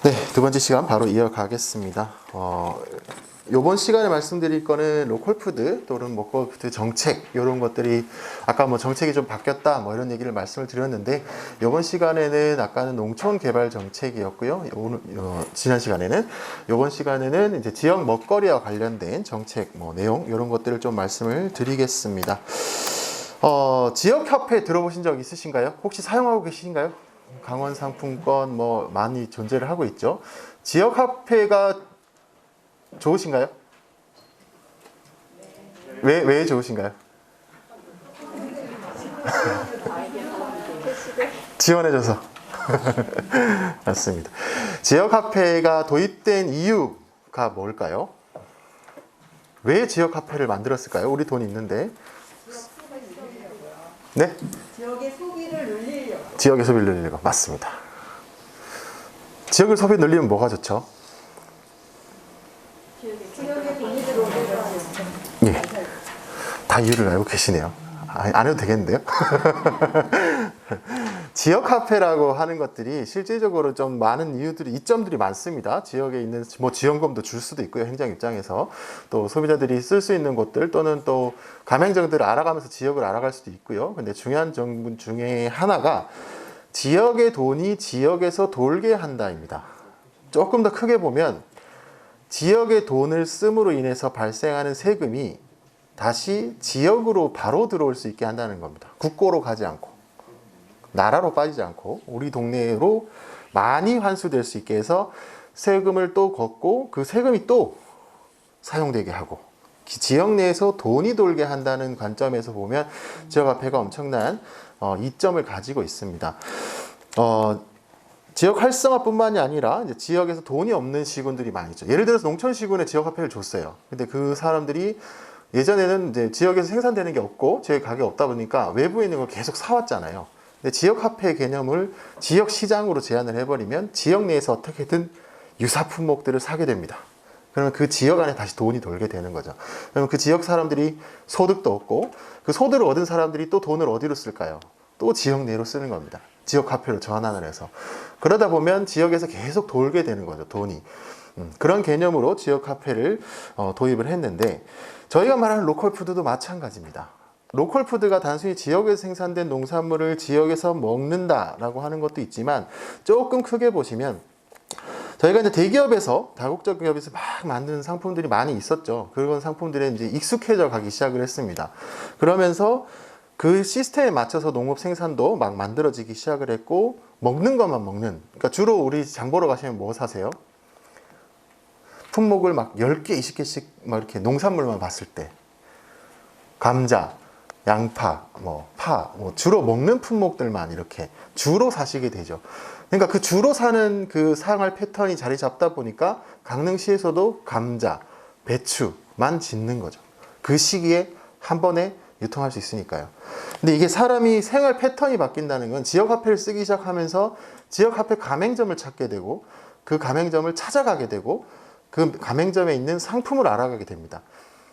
네, 두 번째 시간 바로 이어가겠습니다. 요번 시간에 말씀드릴 거는 로컬푸드 또는 먹거푸드 정책 이런 것들이 아까 뭐 정책이 좀 바뀌었다 뭐 이런 얘기를 말씀을 드렸는데 요번 시간에는 아까는 농촌 개발 정책이었고요. 오늘 지난 시간에는 요번 시간에는 이제 지역 먹거리와 관련된 정책 뭐 내용 이런 것들을 좀 말씀을 드리겠습니다. 지역 협회 들어보신 적 있으신가요? 혹시 사용하고 계신가요? 강원 상품권 뭐 많이 존재를 하고 있죠. 지역 화폐가 좋으신가요? 왜 좋으신가요? 지원해줘서. 맞습니다. 지역 화폐가 도입된 이유가 뭘까요? 왜 지역 화폐를 만들었을까요? 우리 돈 있는데. 네? 지역의 소비를 늘리려고. 지역의 소비를 늘리려고. 맞습니다. 지역의 소비 늘리면 뭐가 좋죠? 지역에 돈이 들어오려고. 예. 다 이유를 알고 계시네요. 안 해도 되겠는데요? 지역 화폐라고 하는 것들이 실질적으로 좀 많은 이유들이, 이점들이 많습니다. 지역에 있는 뭐 지원금도 줄 수도 있고요. 행정 입장에서 또 소비자들이 쓸 수 있는 곳들 또는 또 가맹점들을 알아가면서 지역을 알아갈 수도 있고요. 근데 중요한 점 중에 하나가 지역의 돈이 지역에서 돌게 한다입니다. 조금 더 크게 보면 지역의 돈을 씀으로 인해서 발생하는 세금이 다시 지역으로 바로 들어올 수 있게 한다는 겁니다. 국고로 가지 않고 나라로 빠지지 않고 우리 동네로 많이 환수될 수 있게 해서 세금을 또 걷고 그 세금이 또 사용되게 하고 지역 내에서 돈이 돌게 한다는 관점에서 보면 지역화폐가 엄청난 이점을 가지고 있습니다. 지역 활성화뿐만이 아니라 이제 지역에서 돈이 없는 시군들이 많이 있죠. 예를 들어서 농촌 시군에 지역화폐를 줬어요. 근데 그 사람들이 예전에는 이제 지역에서 생산되는 게 없고 지역에 가격이 없다 보니까 외부에 있는 걸 계속 사왔잖아요. 근데 지역화폐 개념을 지역 시장으로 제한을 해버리면 지역 내에서 어떻게든 유사 품목들을 사게 됩니다. 그러면 그 지역 안에 다시 돈이 돌게 되는 거죠. 그러면 그 지역 사람들이 소득도 얻고 그 소득을 얻은 사람들이 또 돈을 어디로 쓸까요? 또 지역 내로 쓰는 겁니다. 지역 화폐로 전환을 해서. 그러다 보면 지역에서 계속 돌게 되는 거죠, 돈이. 그런 개념으로 지역 화폐를 도입을 했는데 저희가 말하는 로컬푸드도 마찬가지입니다. 로컬푸드가 단순히 지역에서 생산된 농산물을 지역에서 먹는다라고 하는 것도 있지만 조금 크게 보시면 저희가 이제 대기업에서 다국적 기업에서 막 만드는 상품들이 많이 있었죠. 그런 상품들에 이제 익숙해져 가기 시작을 했습니다. 그러면서 그 시스템에 맞춰서 농업 생산도 막 만들어지기 시작을 했고 먹는 것만 먹는. 그러니까 주로 우리 장 보러 가시면 뭐 사세요? 품목을 막 10개, 20개씩 막 이렇게 농산물만 봤을 때 감자, 양파, 파, 주로 먹는 품목들만 이렇게 주로 사시게 되죠. 그러니까 그 주로 사는 그 생활 패턴이 자리 잡다 보니까 강릉시에서도 감자, 배추만 짓는 거죠. 그 시기에 한 번에 유통할 수 있으니까요. 근데 이게 사람이 생활 패턴이 바뀐다는 건 지역화폐를 쓰기 시작하면서 지역화폐 가맹점을 찾게 되고 그 가맹점을 찾아가게 되고 그 가맹점에 있는 상품을 알아가게 됩니다.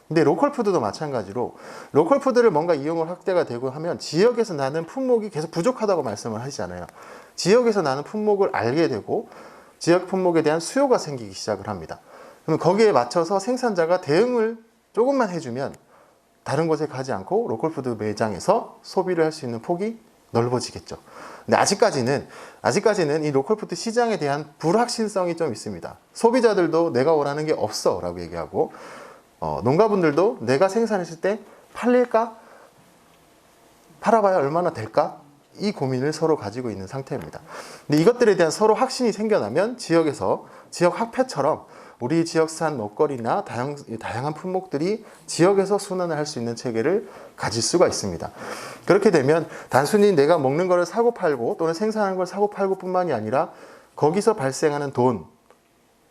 근데 로컬푸드도 마찬가지로 로컬푸드를 뭔가 이용을 확대가 되고 하면 지역에서 나는 품목이 계속 부족하다고 말씀을 하시잖아요. 지역에서 나는 품목을 알게 되고 지역 품목에 대한 수요가 생기기 시작을 합니다. 그럼 거기에 맞춰서 생산자가 대응을 조금만 해주면 다른 곳에 가지 않고 로컬푸드 매장에서 소비를 할 수 있는 폭이 넓어지겠죠. 근데 아직까지는 이 로컬푸드 시장에 대한 불확실성이 좀 있습니다. 소비자들도 내가 원하는 게 없어 라고 얘기하고 농가분들도 내가 생산했을 때 팔릴까? 팔아봐야 얼마나 될까? 이 고민을 서로 가지고 있는 상태입니다. 근데 이것들에 대한 서로 확신이 생겨나면 지역에서 지역 화폐처럼 우리 지역산 먹거리나 다양한 품목들이 지역에서 순환을 할 수 있는 체계를 가질 수가 있습니다. 그렇게 되면 단순히 내가 먹는 거를 사고 팔고 또는 생산하는 걸 사고 팔고 뿐만이 아니라 거기서 발생하는 돈,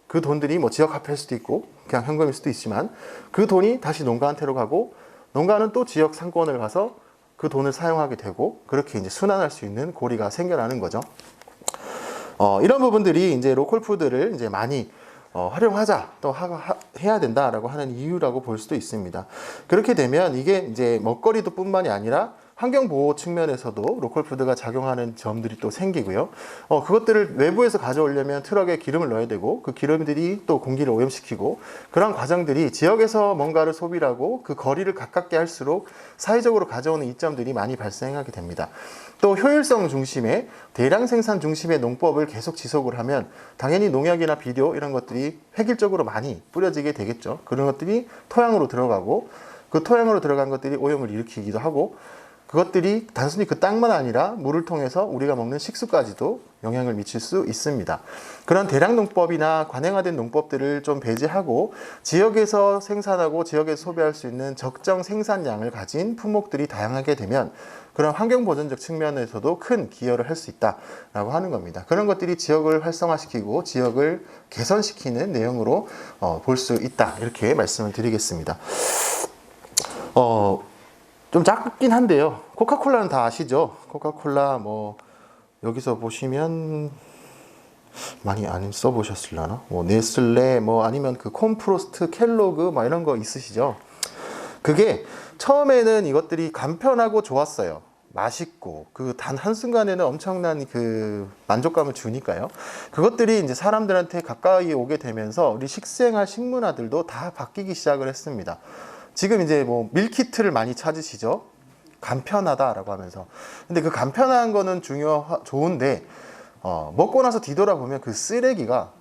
그 돈들이 뭐 지역 화폐일 수도 있고 그냥 현금일 수도 있지만 그 돈이 다시 농가한테로 가고 농가는 또 지역 상권을 가서 그 돈을 사용하게 되고 그렇게 이제 순환할 수 있는 고리가 생겨나는 거죠. 이런 부분들이 이제 로컬푸드를 이제 많이 활용하자 또 해야 된다라고 하는 이유라고 볼 수도 있습니다. 그렇게 되면 이게 이제 먹거리도 뿐만이 아니라 환경보호 측면에서도 로컬푸드가 작용하는 점들이 또 생기고요. 그것들을 외부에서 가져오려면 트럭에 기름을 넣어야 되고 그 기름들이 또 공기를 오염시키고 그런 과정들이 지역에서 뭔가를 소비를 하고 그 거리를 가깝게 할수록 사회적으로 가져오는 이점들이 많이 발생하게 됩니다. 또 효율성 중심의 대량 생산 중심의 농법을 계속 지속을 하면 당연히 농약이나 비료 이런 것들이 획일적으로 많이 뿌려지게 되겠죠. 그런 것들이 토양으로 들어가고 그 토양으로 들어간 것들이 오염을 일으키기도 하고 그것들이 단순히 그 땅만 아니라 물을 통해서 우리가 먹는 식수까지도 영향을 미칠 수 있습니다. 그런 대량 농법이나 관행화된 농법들을 좀 배제하고 지역에서 생산하고 지역에서 소비할 수 있는 적정 생산량을 가진 품목들이 다양하게 되면 그런 환경보전적 측면에서도 큰 기여를 할 수 있다라고 하는 겁니다. 그런 것들이 지역을 활성화시키고 지역을 개선시키는 내용으로 볼 수 있다. 이렇게 말씀을 드리겠습니다. 좀 작긴 한데요. 코카콜라는 다 아시죠? 코카콜라 뭐 여기서 보시면 많이 안 써보셨을라나? 뭐 네슬레 뭐 아니면 그 콤프로스트, 켈로그 뭐 이런 거 있으시죠? 그게 처음에는 이것들이 간편하고 좋았어요. 맛있고 그 단 한순간에는 엄청난 그 만족감을 주니까요. 그것들이 이제 사람들한테 가까이 오게 되면서 우리 식생활 식문화들도 다 바뀌기 시작을 했습니다. 지금 이제 뭐 밀키트를 많이 찾으시죠? 간편하다라고 하면서. 근데 그 간편한 거는 좋은데, 먹고 나서 뒤돌아보면 그 쓰레기가,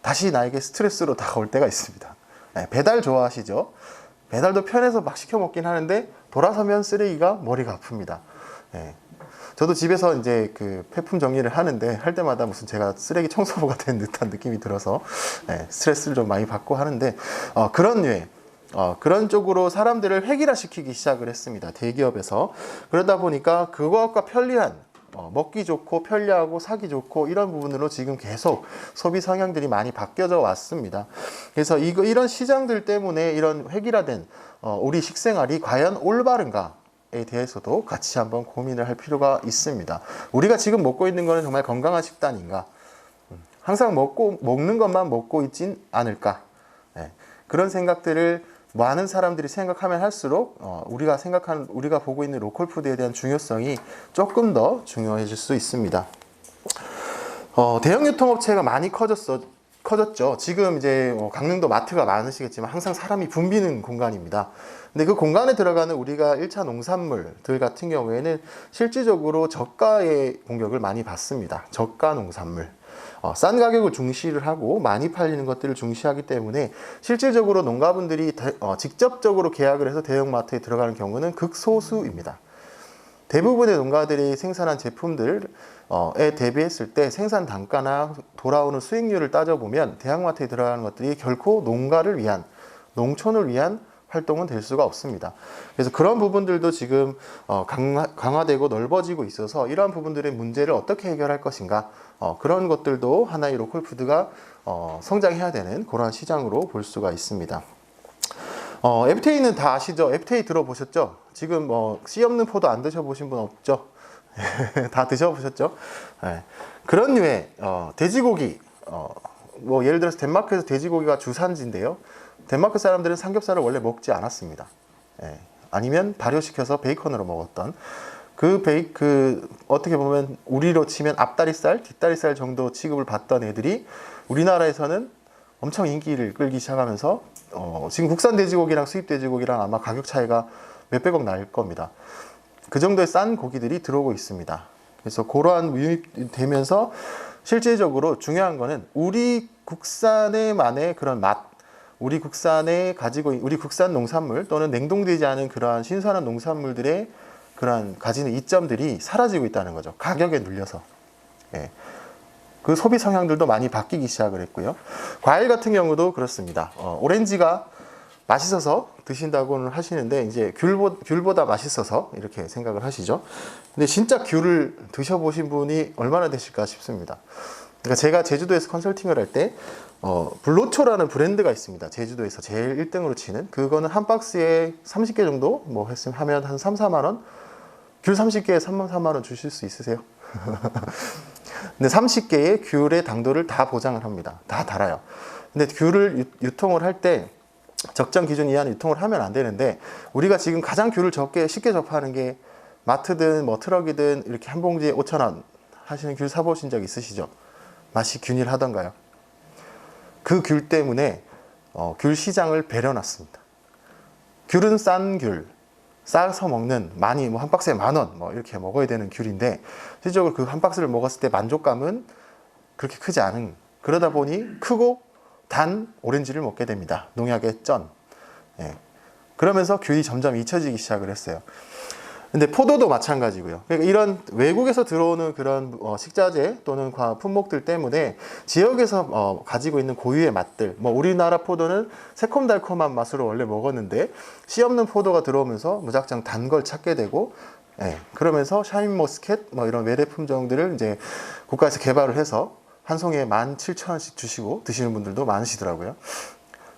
다시 나에게 스트레스로 다가올 때가 있습니다. 배달 좋아하시죠? 배달도 편해서 막 시켜 먹긴 하는데, 돌아서면 쓰레기가 머리가 아픕니다. 저도 집에서 이제 그 폐품 정리를 하는데, 할 때마다 무슨 제가 쓰레기 청소부가 된 듯한 느낌이 들어서, 스트레스를 좀 많이 받고 하는데, 그런 류의, 그런 쪽으로 사람들을 획일화시키기 시작을 했습니다. 대기업에서. 그러다 보니까 그것과 편리한, 먹기 좋고 편리하고 사기 좋고 이런 부분으로 지금 계속 소비 성향들이 많이 바뀌어져 왔습니다. 그래서 이런 시장들 때문에 이런 획일화된 우리 식생활이 과연 올바른가에 대해서도 같이 한번 고민을 할 필요가 있습니다. 우리가 지금 먹고 있는 거는 정말 건강한 식단인가? 항상 먹는 것만 먹고 있진 않을까? 그런 생각들을 많은 사람들이 생각하면 할수록 우리가 보고 있는 로컬푸드에 대한 중요성이 조금 더 중요해질 수 있습니다. 대형 유통업체가 많이 커졌죠. 지금 이제 강릉도 마트가 많으시겠지만 항상 사람이 붐비는 공간입니다. 근데 그 공간에 들어가는 우리가 1차 농산물들 같은 경우에는 실질적으로 저가의 공격을 많이 받습니다. 저가 농산물. 싼 가격을 중시를 하고 많이 팔리는 것들을 중시하기 때문에 실질적으로 농가분들이 직접적으로 계약을 해서 대형마트에 들어가는 경우는 극소수입니다. 대부분의 농가들이 생산한 제품들에 대비했을 때 생산 단가나 돌아오는 수익률을 따져보면 대형마트에 들어가는 것들이 결코 농가를 위한, 농촌을 위한 활동은 될 수가 없습니다. 그래서 그런 부분들도 지금 강화되고 넓어지고 있어서 이러한 부분들의 문제를 어떻게 해결할 것인가, 그런 것들도 하나의 로컬푸드가 성장해야 되는 그러한 시장으로 볼 수가 있습니다. FTA는 다 아시죠? FTA 들어보셨죠? 지금 씨 없는 포도 안 드셔보신 분 없죠? 다 드셔보셨죠? 그런 류의 돼지고기, 뭐 예를 들어서 덴마크에서 돼지고기가 주산지인데요. 덴마크 사람들은 삼겹살을 원래 먹지 않았습니다. 아니면 발효시켜서 베이컨으로 먹었던 어떻게 보면 우리로 치면 앞다리살, 뒷다리살 정도 취급을 받던 애들이 우리나라에서는 엄청 인기를 끌기 시작하면서 지금 국산 돼지고기랑 수입 돼지고기랑 아마 가격 차이가 몇백억 날 겁니다. 그 정도의 싼 고기들이 들어오고 있습니다. 그래서 그러한 유입되면서 실질적으로 중요한 거는 우리 국산의만의 그런 맛, 우리 국산 농산물 또는 냉동되지 않은 그러한 신선한 농산물들의 그러한 가지는 이점들이 사라지고 있다는 거죠. 가격에 눌려서. 그 소비 성향들도 많이 바뀌기 시작을 했고요. 과일 같은 경우도 그렇습니다. 오렌지가 맛있어서 드신다고는 하시는데 이제 귤보다 맛있어서 이렇게 생각을 하시죠. 근데 진짜 귤을 드셔보신 분이 얼마나 되실까 싶습니다. 그러니까 제가 제주도에서 컨설팅을 할 때 블로초라는 브랜드가 있습니다. 제주도에서 제일 1등으로 치는 그거는 한 박스에 30개 정도 뭐 하면 한 3, 4만 원? 귤 30개에 3만 4만 원 주실 수 있으세요? 근데 30개의 귤의 당도를 다 보장을 합니다. 다 달아요. 근데 귤을 유통을 할 때 적정 기준 이하는 유통을 하면 안 되는데, 우리가 지금 가장 귤을 쉽게 접하는 게 마트든 뭐 트럭이든 이렇게 한 봉지에 5,000원 하시는 귤 사보신 적 있으시죠? 맛이 균일하던가요? 그 귤 때문에 귤 시장을 배려놨습니다. 귤은 싼 귤, 싸서 먹는, 많이 뭐 한 박스에 10,000원 뭐 이렇게 먹어야 되는 귤인데, 실질적으로 그 한 박스를 먹었을 때 만족감은 그렇게 크지 않은, 그러다 보니 크고 단 오렌지를 먹게 됩니다. 농약의 쩐. 예. 그러면서 귤이 점점 잊혀지기 시작을 했어요. 근데 포도도 마찬가지고요. 그러니까 이런 외국에서 들어오는 그런 식자재 또는 품목들 때문에 지역에서 가지고 있는 고유의 맛들, 뭐 우리나라 포도는 새콤달콤한 맛으로 원래 먹었는데 씨 없는 포도가 들어오면서 무작정 단 걸 찾게 되고, 예, 그러면서 샤인머스켓 뭐 이런 외래 품종들을 이제 국가에서 개발을 해서 한 송이에 17,000원씩 주시고 드시는 분들도 많으시더라고요.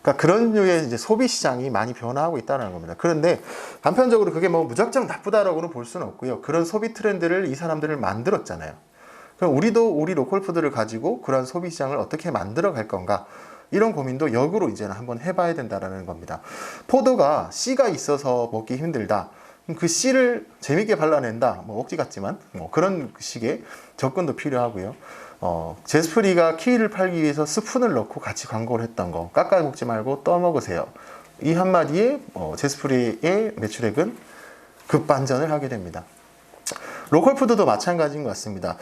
그러니까 그런 류의 이제 소비 시장이 많이 변화하고 있다는 겁니다. 그런데 한편적으로 그게 뭐 무작정 나쁘다라고는 볼 수는 없고요. 그런 소비 트렌드를 이 사람들을 만들었잖아요. 그럼 우리도 우리 로컬 푸드를 가지고 그런 소비 시장을 어떻게 만들어 갈 건가? 이런 고민도 역으로 이제는 한번 해봐야 된다라는 겁니다. 포도가 씨가 있어서 먹기 힘들다. 그 씨를 재밌게 발라낸다. 뭐 억지 같지만 뭐 그런 식의 접근도 필요하고요. 제스프리가 키위를 팔기 위해서 스푼을 넣고 같이 광고를 했던 거, 깎아 먹지 말고 떠 먹으세요. 이 한마디에 제스프리의 매출액은 급반전을 하게 됩니다. 로컬 푸드도 마찬가지인 것 같습니다.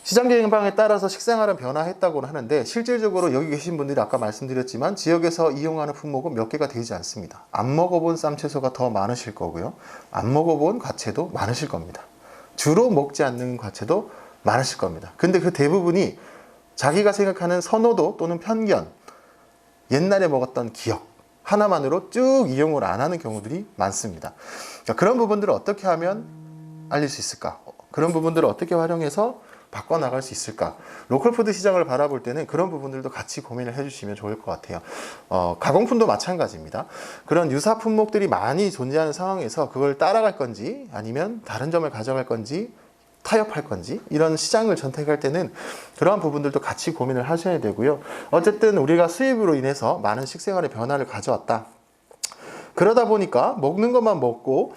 시장 경방에 따라서 식생활은 변화했다고는 하는데, 실질적으로 여기 계신 분들이 아까 말씀드렸지만 지역에서 이용하는 품목은 몇 개가 되지 않습니다. 안 먹어본 쌈채소가 더 많으실 거고요. 안 먹어본 과채도 많으실 겁니다. 주로 먹지 않는 과채도 많으실 겁니다. 근데 그 대부분이 자기가 생각하는 선호도 또는 편견, 옛날에 먹었던 기억 하나만으로 쭉 이용을 안 하는 경우들이 많습니다. 그러니까 그런 부분들을 어떻게 하면 알릴 수 있을까? 그런 부분들을 어떻게 활용해서 바꿔나갈 수 있을까? 로컬푸드 시장을 바라볼 때는 그런 부분들도 같이 고민을 해주시면 좋을 것 같아요. 가공품도 마찬가지입니다. 그런 유사 품목들이 많이 존재하는 상황에서 그걸 따라갈 건지 아니면 다른 점을 가져갈 건지 타협할 건지, 이런 시장을 선택할 때는 그러한 부분들도 같이 고민을 하셔야 되고요. 어쨌든 우리가 수입으로 인해서 많은 식생활의 변화를 가져왔다. 그러다 보니까 먹는 것만 먹고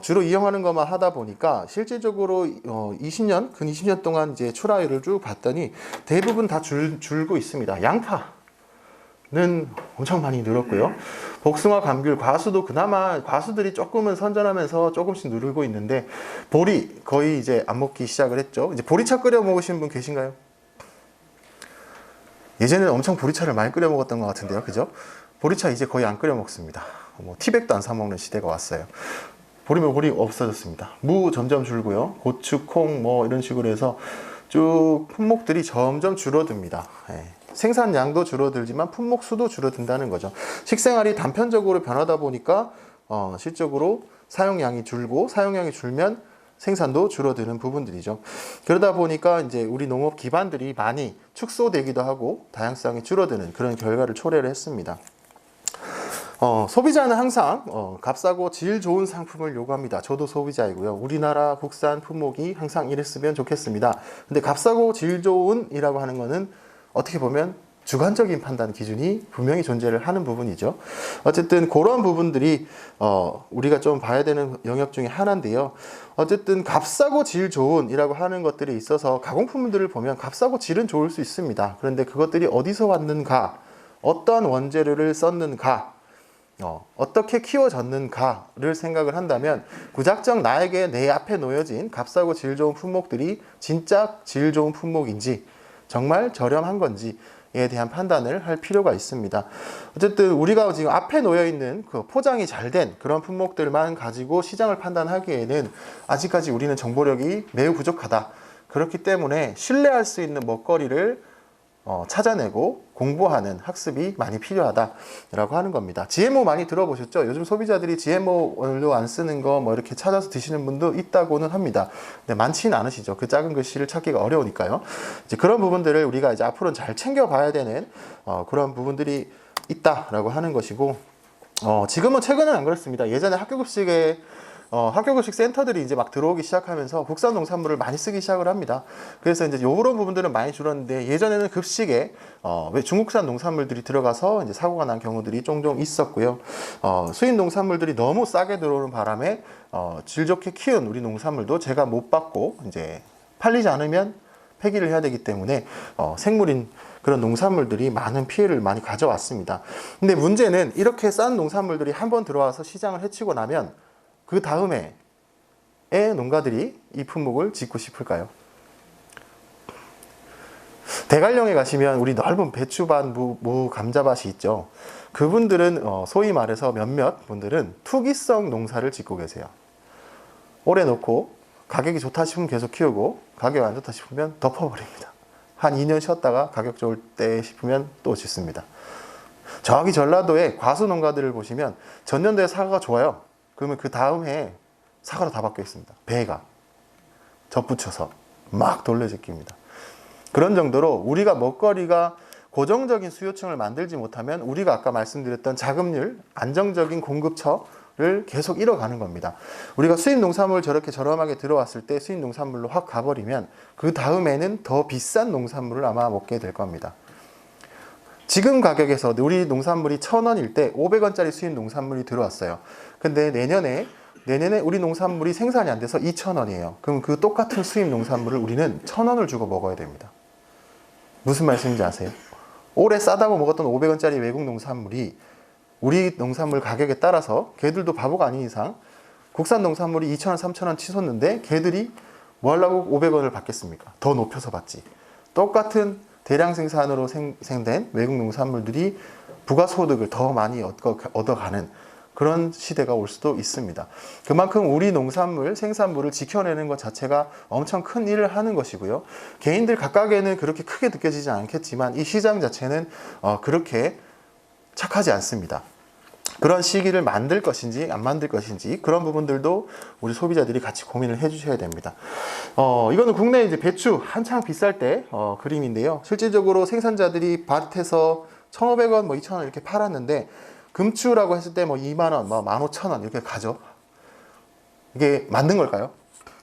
주로 이용하는 것만 하다 보니까 실질적으로 20년, 근 20년 동안 이제 출하율을 쭉 봤더니 대부분 다 줄고 있습니다. 양파는 엄청 많이 늘었고요. 복숭아, 감귤, 과수도 그나마 과수들이 조금은 선전하면서 조금씩 누르고 있는데, 보리 거의 이제 안 먹기 시작을 했죠. 이제 보리차 끓여 먹으시는 분 계신가요? 예전에는 엄청 보리차를 많이 끓여 먹었던 것 같은데요, 그죠? 보리차 이제 거의 안 끓여 먹습니다. 뭐 티백도 안 사 먹는 시대가 왔어요. 보리 없어졌습니다. 무 점점 줄고요. 고추, 콩 뭐 이런 식으로 해서 쭉 품목들이 점점 줄어듭니다. 예. 생산량도 줄어들지만 품목 수도 줄어든다는 거죠. 식생활이 단편적으로 변하다 보니까 실적으로 사용량이 줄고, 사용량이 줄면 생산도 줄어드는 부분들이죠. 그러다 보니까 이제 우리 농업 기반들이 많이 축소되기도 하고 다양성이 줄어드는 그런 결과를 초래를 했습니다. 소비자는 항상 값싸고 질 좋은 상품을 요구합니다. 저도 소비자이고요. 우리나라 국산 품목이 항상 이랬으면 좋겠습니다. 근데 값싸고 질 좋은 이라고 하는 거는 어떻게 보면 주관적인 판단 기준이 분명히 존재를 하는 부분이죠. 어쨌든 그런 부분들이 우리가 좀 봐야 되는 영역 중에 하나인데요. 어쨌든 값싸고 질 좋은 이라고 하는 것들이 있어서 가공품들을 보면 값싸고 질은 좋을 수 있습니다. 그런데 그것들이 어디서 왔는가, 어떤 원재료를 썼는가, 어떻게 키워졌는가를 생각을 한다면 무작정 나에게 내 앞에 놓여진 값싸고 질 좋은 품목들이 진짜 질 좋은 품목인지, 정말 저렴한 건지에 대한 판단을 할 필요가 있습니다. 어쨌든 우리가 지금 앞에 놓여 있는 그 포장이 잘 된 그런 품목들만 가지고 시장을 판단하기에는 아직까지 우리는 정보력이 매우 부족하다. 그렇기 때문에 신뢰할 수 있는 먹거리를 찾아내고 공부하는 학습이 많이 필요하다라고 하는 겁니다. GMO 많이 들어보셨죠? 요즘 소비자들이 GMO로 안 쓰는 거 뭐 이렇게 찾아서 드시는 분도 있다고는 합니다. 근데 많지는 않으시죠. 그 작은 글씨를 찾기가 어려우니까요. 이제 그런 부분들을 우리가 이제 앞으로는 잘 챙겨봐야 되는 그런 부분들이 있다라고 하는 것이고, 지금은 최근은 안 그렇습니다. 예전에 학교급식에 학교급식 센터들이 이제 막 들어오기 시작하면서 국산 농산물을 많이 쓰기 시작을 합니다. 그래서 이제 요런 부분들은 많이 줄었는데 예전에는 급식에 왜 중국산 농산물들이 들어가서 이제 사고가 난 경우들이 종종 있었고요. 수입 농산물들이 너무 싸게 들어오는 바람에 질 좋게 키운 우리 농산물도 제가 못 받고 이제 팔리지 않으면 폐기를 해야 되기 때문에 생물인 그런 농산물들이 많은 피해를 많이 가져왔습니다. 근데 문제는 이렇게 싼 농산물들이 한번 들어와서 시장을 해치고 나면 그 다음에 농가들이 이 품목을 짓고 싶을까요? 대관령에 가시면 우리 넓은 배추밭, 무, 감자밭이 있죠. 그분들은 소위 말해서 몇몇 분들은 투기성 농사를 짓고 계세요. 오래 놓고 가격이 좋다 싶으면 계속 키우고 가격이 안 좋다 싶으면 덮어버립니다. 한 2년 쉬었다가 가격 좋을 때 싶으면 또 짓습니다. 저기 전라도의 과수 농가들을 보시면 전년도에 사과가 좋아요. 그러면 그 다음 해에 사과로 다 바뀌어 있습니다. 배가 접붙여서 막 돌려짓기입니다. 그런 정도로 우리가 먹거리가 고정적인 수요층을 만들지 못하면 우리가 아까 말씀드렸던 자급률, 안정적인 공급처를 계속 잃어가는 겁니다. 우리가 수입 농산물 저렇게 저렴하게 들어왔을 때 수입 농산물로 확 가버리면 그 다음에는 더 비싼 농산물을 아마 먹게 될 겁니다. 지금 가격에서 우리 농산물이 1,000원일 때 500원짜리 수입 농산물이 들어왔어요. 근데 내년에 우리 농산물이 생산이 안 돼서 2,000원이에요. 그럼 그 똑같은 수입 농산물을 우리는 1,000원을 주고 먹어야 됩니다. 무슨 말씀인지 아세요? 올해 싸다고 먹었던 500원짜리 외국 농산물이 우리 농산물 가격에 따라서 걔들도 바보가 아닌 이상 국산 농산물이 2,000원, 3,000원 치솟는데 걔들이 뭐 하려고 500원을 받겠습니까? 더 높여서 받지. 똑같은 대량 생산으로 생된 외국 농산물들이 부가소득을 더 많이 얻어가는 그런 시대가 올 수도 있습니다. 그만큼 우리 농산물, 생산물을 지켜내는 것 자체가 엄청 큰 일을 하는 것이고요. 개인들 각각에는 그렇게 크게 느껴지지 않겠지만 이 시장 자체는 그렇게 착하지 않습니다. 그런 시기를 만들 것인지 안 만들 것인지 그런 부분들도 우리 소비자들이 같이 고민을 해주셔야 됩니다. 이거는 국내 이제 배추 한창 비쌀 때 그림인데요. 실질적으로 생산자들이 밭에서 1,500원, 2,000원 이렇게 팔았는데 금추라고 했을 때 2만 원, 15,000원 이렇게 가죠. 이게 맞는 걸까요?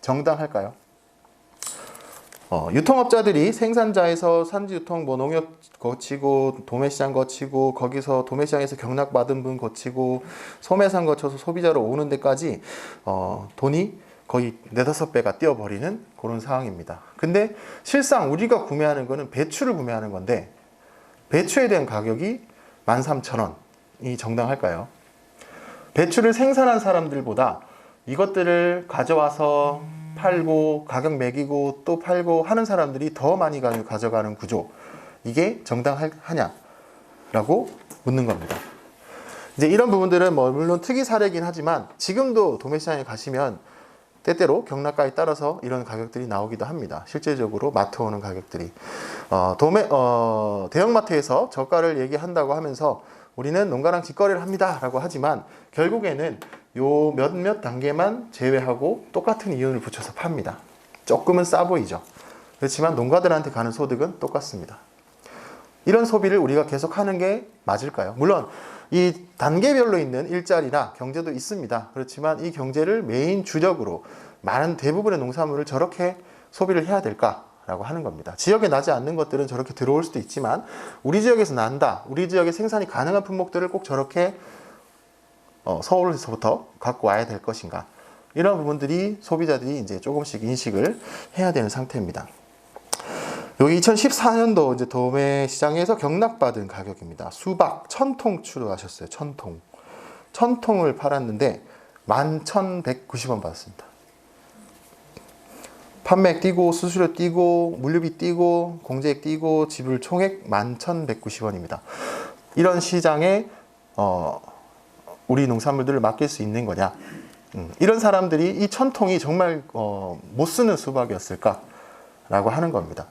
정당할까요? 유통업자들이 생산자에서 산지 유통 농협 거치고 도매시장 거치고 거기서 도매시장에서 경락받은 분 거치고 소매상 거쳐서 소비자로 오는 데까지 돈이 거의 4-5배가 뛰어버리는 그런 상황입니다. 근데 실상 우리가 구매하는 거는 배추를 구매하는 건데 배추에 대한 가격이 13,000원이 정당할까요? 배추를 생산한 사람들보다 이것들을 가져와서 팔고 가격 매기고 또 팔고 하는 사람들이 더 많이 가져가는 구조, 이게 정당하냐라고 묻는 겁니다. 이제 이런 부분들은 물론 특이 사례이긴 하지만 지금도 도매시장에 가시면 때때로 경락가에 따라서 이런 가격들이 나오기도 합니다. 실제적으로 마트 오는 가격들이 대형마트에서 저가를 얘기한다고 하면서 우리는 농가랑 직거래를 합니다 라고 하지만 결국에는 요 몇몇 단계만 제외하고 똑같은 이윤을 붙여서 팝니다. 조금은 싸 보이죠. 그렇지만 농가들한테 가는 소득은 똑같습니다. 이런 소비를 우리가 계속 하는 게 맞을까요? 물론 이 단계별로 있는 일자리나 경제도 있습니다. 그렇지만 이 경제를 메인 주력으로 많은 대부분의 농산물을 저렇게 소비를 해야 될까라고 하는 겁니다. 지역에 나지 않는 것들은 저렇게 들어올 수도 있지만 우리 지역에서 난다, 우리 지역에 생산이 가능한 품목들을 꼭 저렇게 서울에서부터 갖고 와야 될 것인가, 이런 부분들이 소비자들이 이제 조금씩 인식을 해야 되는 상태입니다. 여기 2014년도 이제 도매 시장에서 경락받은 가격입니다. 수박 1,000통 출하하셨어요. 1,000통. 1,000통을 팔았는데 11,190원 받았습니다. 판매액 띄고 수수료 띄고 물류비 띄고 공제액 띄고 지불 총액 11,190원입니다. 이런 시장에 우리 농산물들을 맡길 수 있는 거냐? 이런 사람들이 이 1,000통이 정말 못 쓰는 수박이었을까라고 하는 겁니다.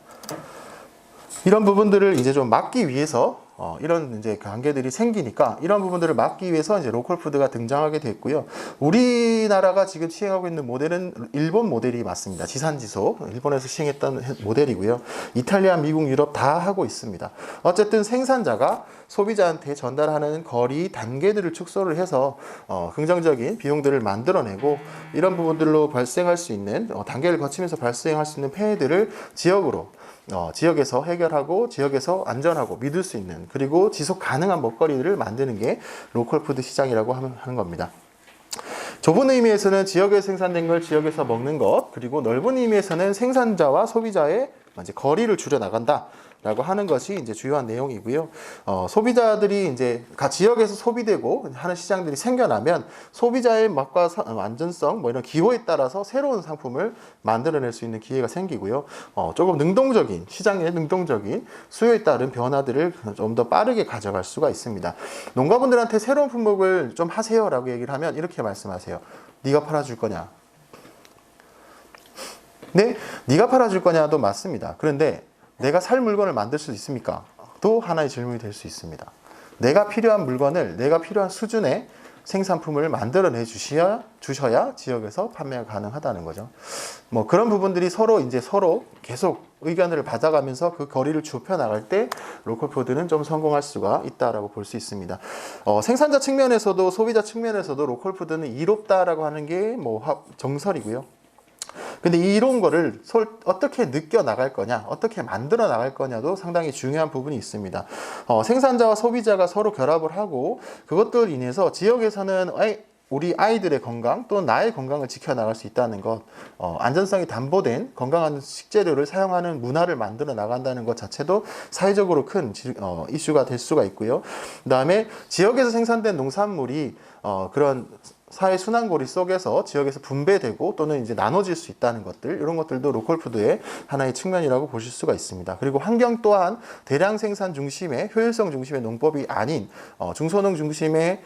이런 부분들을 이제 좀 막기 위해서 이런 이제 관계들이 생기니까 이런 부분들을 막기 위해서 이제 로컬 푸드가 등장하게 됐고요. 우리나라가 지금 시행하고 있는 모델은 일본 모델이 맞습니다. 지산지소 일본에서 시행했던 모델이고요. 이탈리아, 미국, 유럽 다 하고 있습니다. 어쨌든 생산자가 소비자한테 전달하는 거리 단계들을 축소를 해서 긍정적인 비용들을 만들어내고 이런 부분들로 발생할 수 있는 단계를 거치면서 발생할 수 있는 폐해들을 지역에서 해결하고 지역에서 안전하고 믿을 수 있는 그리고 지속 가능한 먹거리를 만드는 게 로컬 푸드 시장이라고 하는 겁니다. 좁은 의미에서는 지역에 생산된 걸 지역에서 먹는 것, 그리고 넓은 의미에서는 생산자와 소비자의 이제 거리를 줄여 나간다. 라고 하는 것이 이제 주요한 내용이고요. 소비자들이 이제 각 지역에서 소비되고 하는 시장들이 생겨나면 소비자의 맛과 안전성 뭐 이런 기호에 따라서 새로운 상품을 만들어낼 수 있는 기회가 생기고요. 조금 능동적인 시장의 능동적인 수요에 따른 변화들을 좀 더 빠르게 가져갈 수가 있습니다. 농가분들한테 새로운 품목을 좀 하세요라고 얘기를 하면 이렇게 말씀하세요. 네가 팔아줄 거냐? 네, 네가 팔아줄 거냐도 맞습니다. 그런데 내가 살 물건을 만들 수 있습니까? 또 하나의 질문이 될 수 있습니다. 내가 필요한 물건을 내가 필요한 수준의 생산품을 만들어내 주셔야 지역에서 판매가 가능하다는 거죠. 뭐 그런 부분들이 서로 계속 의견을 받아가면서 그 거리를 좁혀 나갈 때 로컬 푸드는 좀 성공할 수가 있다라고 볼 수 있습니다. 생산자 측면에서도 소비자 측면에서도 로컬 푸드는 이롭다라고 하는 게 뭐 정설이고요. 근데 이런 거를 어떻게 느껴 나갈 거냐, 어떻게 만들어 나갈 거냐도 상당히 중요한 부분이 있습니다. 생산자와 소비자가 서로 결합을 하고 그것들로 인해서 지역에서는 우리 아이들의 건강 또는 나의 건강을 지켜나갈 수 있다는 것, 안전성이 담보된 건강한 식재료를 사용하는 문화를 만들어 나간다는 것 자체도 사회적으로 큰 이슈가 될 수가 있고요. 그 다음에 지역에서 생산된 농산물이 그런 사회 순환고리 속에서 지역에서 분배되고 또는 이제 나눠질 수 있다는 것들, 이런 것들도 로컬 푸드의 하나의 측면이라고 보실 수가 있습니다. 그리고 환경 또한 대량 생산 중심의 효율성 중심의 농법이 아닌 중소농 중심의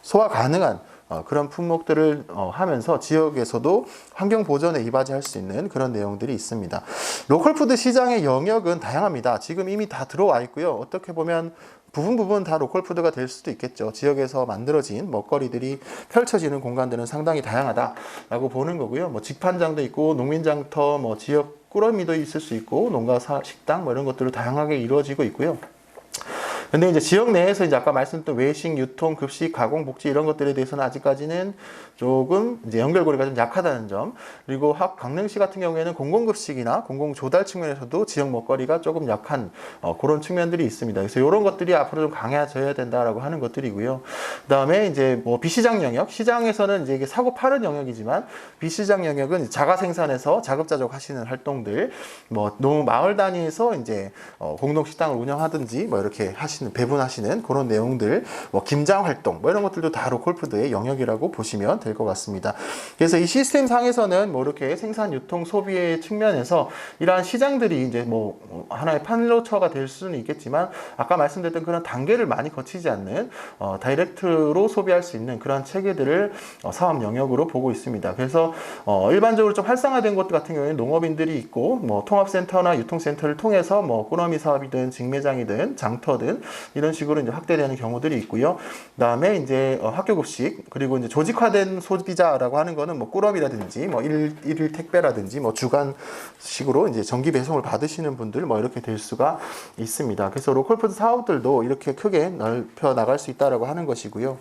소화 가능한 그런 품목들을 하면서 지역에서도 환경 보전에 이바지할 수 있는 그런 내용들이 있습니다. 로컬 푸드 시장의 영역은 다양합니다. 지금 이미 다 들어와 있고요. 어떻게 보면 부분 다 로컬 푸드가 될 수도 있겠죠. 지역에서 만들어진 먹거리들이 펼쳐지는 공간들은 상당히 다양하다라고 보는 거고요. 뭐 직판장도 있고 농민장터, 뭐 지역 꾸러미도 있을 수 있고 농가 식당 뭐 이런 것들도 다양하게 이루어지고 있고요. 근데 이제 지역 내에서 이제 아까 말씀드렸던 외식, 유통, 급식, 가공, 복지 이런 것들에 대해서는 아직까지는 조금 이제 연결고리가 좀 약하다는 점, 그리고 강릉시 같은 경우에는 공공급식이나 공공조달 측면에서도 지역 먹거리가 조금 약한 그런 측면들이 있습니다. 그래서 이런 것들이 앞으로 좀 강해져야 된다라고 하는 것들이고요. 그다음에 이제 뭐 비시장 영역, 시장에서는 이제 이게 사고 파는 영역이지만 비시장 영역은 자가 생산해서 자급자족 하시는 활동들, 뭐 마을 단위에서 이제 공동 식당을 운영하든지 뭐 이렇게 배분하시는 그런 내용들, 뭐 김장 활동, 뭐 이런 것들도 다 로컬 푸드의 영역이라고 보시면 될 것 같습니다. 그래서 이 시스템 상에서는 뭐 이렇게 생산, 유통, 소비의 측면에서 이러한 시장들이 이제 뭐 하나의 판로처가 될 수는 있겠지만 아까 말씀드렸던 그런 단계를 많이 거치지 않는 다이렉트로 소비할 수 있는 그런 체계들을 사업 영역으로 보고 있습니다. 그래서 일반적으로 좀 활성화된 것 같은 경우에는 농업인들이 있고 뭐 통합센터나 유통센터를 통해서 뭐 꾸러미 사업이든 직매장이든 장터든 이런 식으로 이제 확대되는 경우들이 있고요. 그다음에 이제 학교급식, 그리고 이제 조직화된 소비자라고 하는 거는 뭐 꾸러미라든지 뭐 일일 택배라든지 뭐 주간식으로 이제 정기 배송을 받으시는 분들 뭐 이렇게 될 수가 있습니다. 그래서 로컬푸드 사업들도 이렇게 크게 넓혀 나갈 수 있다라고 하는 것이고요.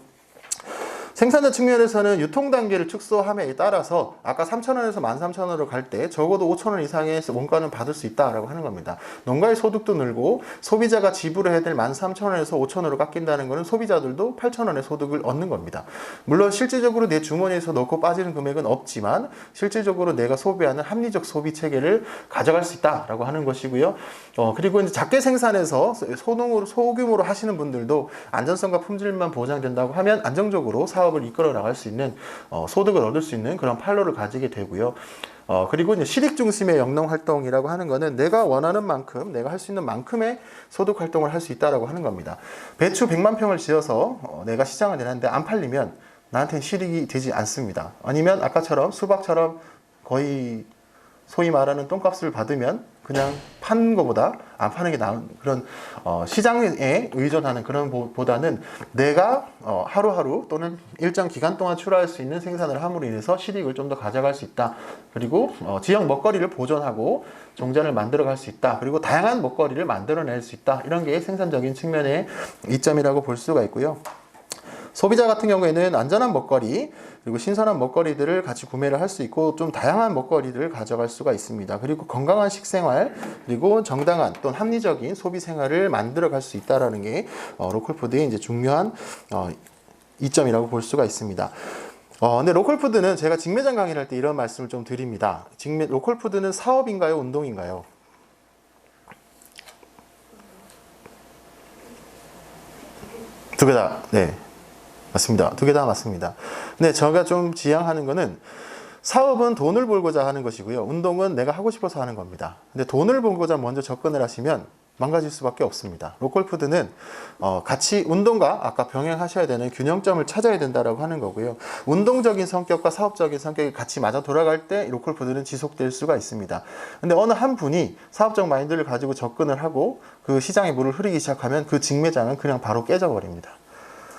생산자 측면에서는 유통 단계를 축소함에 따라서 아까 3,000원에서 13,000원으로 갈 때 적어도 5,000원 이상의 원가는 받을 수 있다라고 하는 겁니다. 농가의 소득도 늘고 소비자가 지불해야 될 13,000원에서 5,000원으로 깎인다는 것은 소비자들도 8,000원의 소득을 얻는 겁니다. 물론 실질적으로 내 주머니에서 넣고 빠지는 금액은 없지만 실질적으로 내가 소비하는 합리적 소비 체계를 가져갈 수 있다라고 하는 것이고요. 그리고 이제 작게 생산해서 소규모로 하시는 분들도 안전성과 품질만 보장된다고 하면 안정적으로 사업을 이끌어 나갈 수 있는 소득을 얻을 수 있는 그런 판로를 가지게 되고요. 그리고 이제 실익 중심의 영농 활동이라고 하는 거는 내가 원하는 만큼, 내가 할 수 있는 만큼의 소득 활동을 할 수 있다라고 하는 겁니다. 배추 100만 평을 지어서 내가 시장을 내놨는데 안 팔리면 나한테는 실익이 되지 않습니다. 아니면 아까처럼 수박처럼 거의 소위 말하는 똥값을 받으면 그냥 파는 것보다 안 파는 게 나은 그런 시장에 의존하는 그런 보다는 내가 하루하루 또는 일정 기간 동안 출하할 수 있는 생산을 함으로 인해서 실익을 좀 더 가져갈 수 있다. 그리고 지역 먹거리를 보존하고 종자를 만들어갈 수 있다. 그리고 다양한 먹거리를 만들어낼 수 있다. 이런 게 생산적인 측면의 이점이라고 볼 수가 있고요. 소비자 같은 경우에는 안전한 먹거리 그리고 신선한 먹거리들을 같이 구매를 할 수 있고 좀 다양한 먹거리들을 가져갈 수가 있습니다. 그리고 건강한 식생활 그리고 정당한 또는 합리적인 소비 생활을 만들어 갈 수 있다라는 게 로컬푸드의 이제 중요한 이점이라고 볼 수가 있습니다. 근데 로컬푸드는 제가 직매장 강의를 할 때 이런 말씀을 좀 드립니다. 로컬푸드는 사업인가요? 운동인가요? 두 개 다, 네. 맞습니다. 두 개 다 맞습니다. 근데 제가 좀 지향하는 거는 사업은 돈을 벌고자 하는 것이고요. 운동은 내가 하고 싶어서 하는 겁니다. 근데 돈을 벌고자 먼저 접근을 하시면 망가질 수밖에 없습니다. 로컬푸드는 같이 운동과 아까 병행하셔야 되는 균형점을 찾아야 된다라고 하는 거고요. 운동적인 성격과 사업적인 성격이 같이 맞아 돌아갈 때 로컬푸드는 지속될 수가 있습니다. 근데 어느 한 분이 사업적 마인드를 가지고 접근을 하고 그 시장에 물을 흐리기 시작하면 그 직매장은 그냥 바로 깨져버립니다.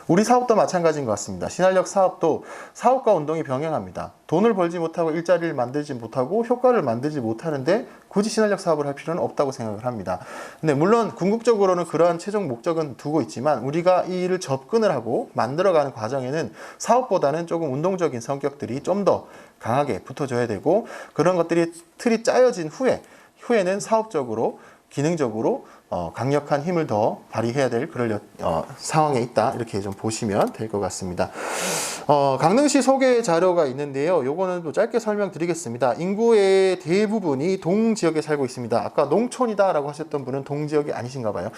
우리 사업도 마찬가지인 것 같습니다. 신한력 사업도 사업과 운동이 병행합니다. 돈을 벌지 못하고 일자리를 만들지 못하고 효과를 만들지 못하는데 굳이 신한력 사업을 할 필요는 없다고 생각을 합니다. 근데 물론 궁극적으로는 그러한 최종 목적은 두고 있지만 우리가 이 일을 접근을 하고 만들어가는 과정에는 사업보다는 조금 운동적인 성격들이 좀 더 강하게 붙어줘야 되고 그런 것들이 틀이 짜여진 후에는 사업적으로 기능적으로 강력한 힘을 더 발휘해야 될 그럴 상황에 있다 이렇게 좀 보시면 될 것 같습니다. 강릉시 소개 자료가 있는데요. 요거는 또 짧게 설명드리겠습니다. 인구의 대부분이 동지역에 살고 있습니다. 아까 농촌이다 라고 하셨던 분은 동지역이 아니신가 봐요.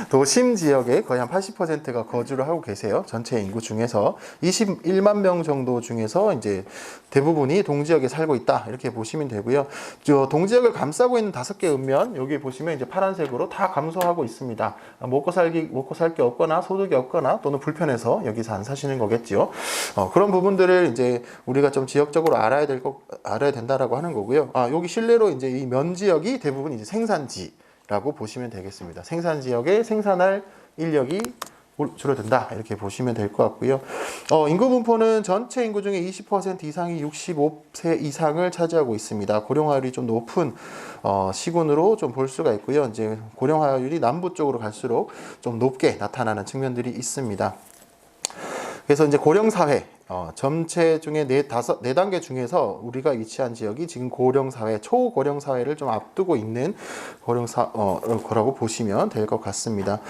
도심 지역에 거의 한 80%가 거주를 하고 계세요. 전체 인구 중에서 21만 명 정도 중에서 이제 대부분이 동지역에 살고 있다 이렇게 보시면 되고요. 동지역을 감싸고 있는 5개 읍면 여기 보시면 이제 파란색으로 다 감소하고 있습니다. 먹고 살 게 없거나 소득이 없거나 또는 불편해서 여기서 안 사시는 거겠죠. 그런 부분들을 이제 우리가 좀 지역적으로 알아야 된다라고 하는 거고요. 여기 실내로 이제 이 면 지역이 대부분 이제 생산지라고 보시면 되겠습니다. 생산 지역에 생산할 인력이 줄어든다 이렇게 보시면 될 것 같고요. 인구 분포는 전체 인구 중에 20% 이상이 65세 이상을 차지하고 있습니다. 고령화율이 좀 높은 시군으로 좀 볼 수가 있고요. 이제 고령화율이 남부 쪽으로 갈수록 좀 높게 나타나는 측면들이 있습니다. 그래서 이제 고령사회 전체 중에 네 단계 중에서 우리가 위치한 지역이 지금 고령사회, 초고령사회를 좀 앞두고 있는 거라고 보시면 될 것 같습니다.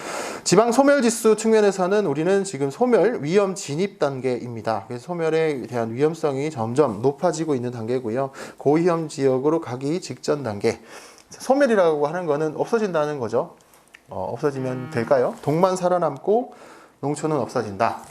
지방 소멸지수 측면에서는 우리는 지금 소멸 위험 진입 단계입니다. 그래서 소멸에 대한 위험성이 점점 높아지고 있는 단계고요. 고위험 지역으로 가기 직전 단계. 소멸이라고 하는 거는 없어진다는 거죠. 없어지면 될까요? 동만 살아남고 농촌은 없어진다.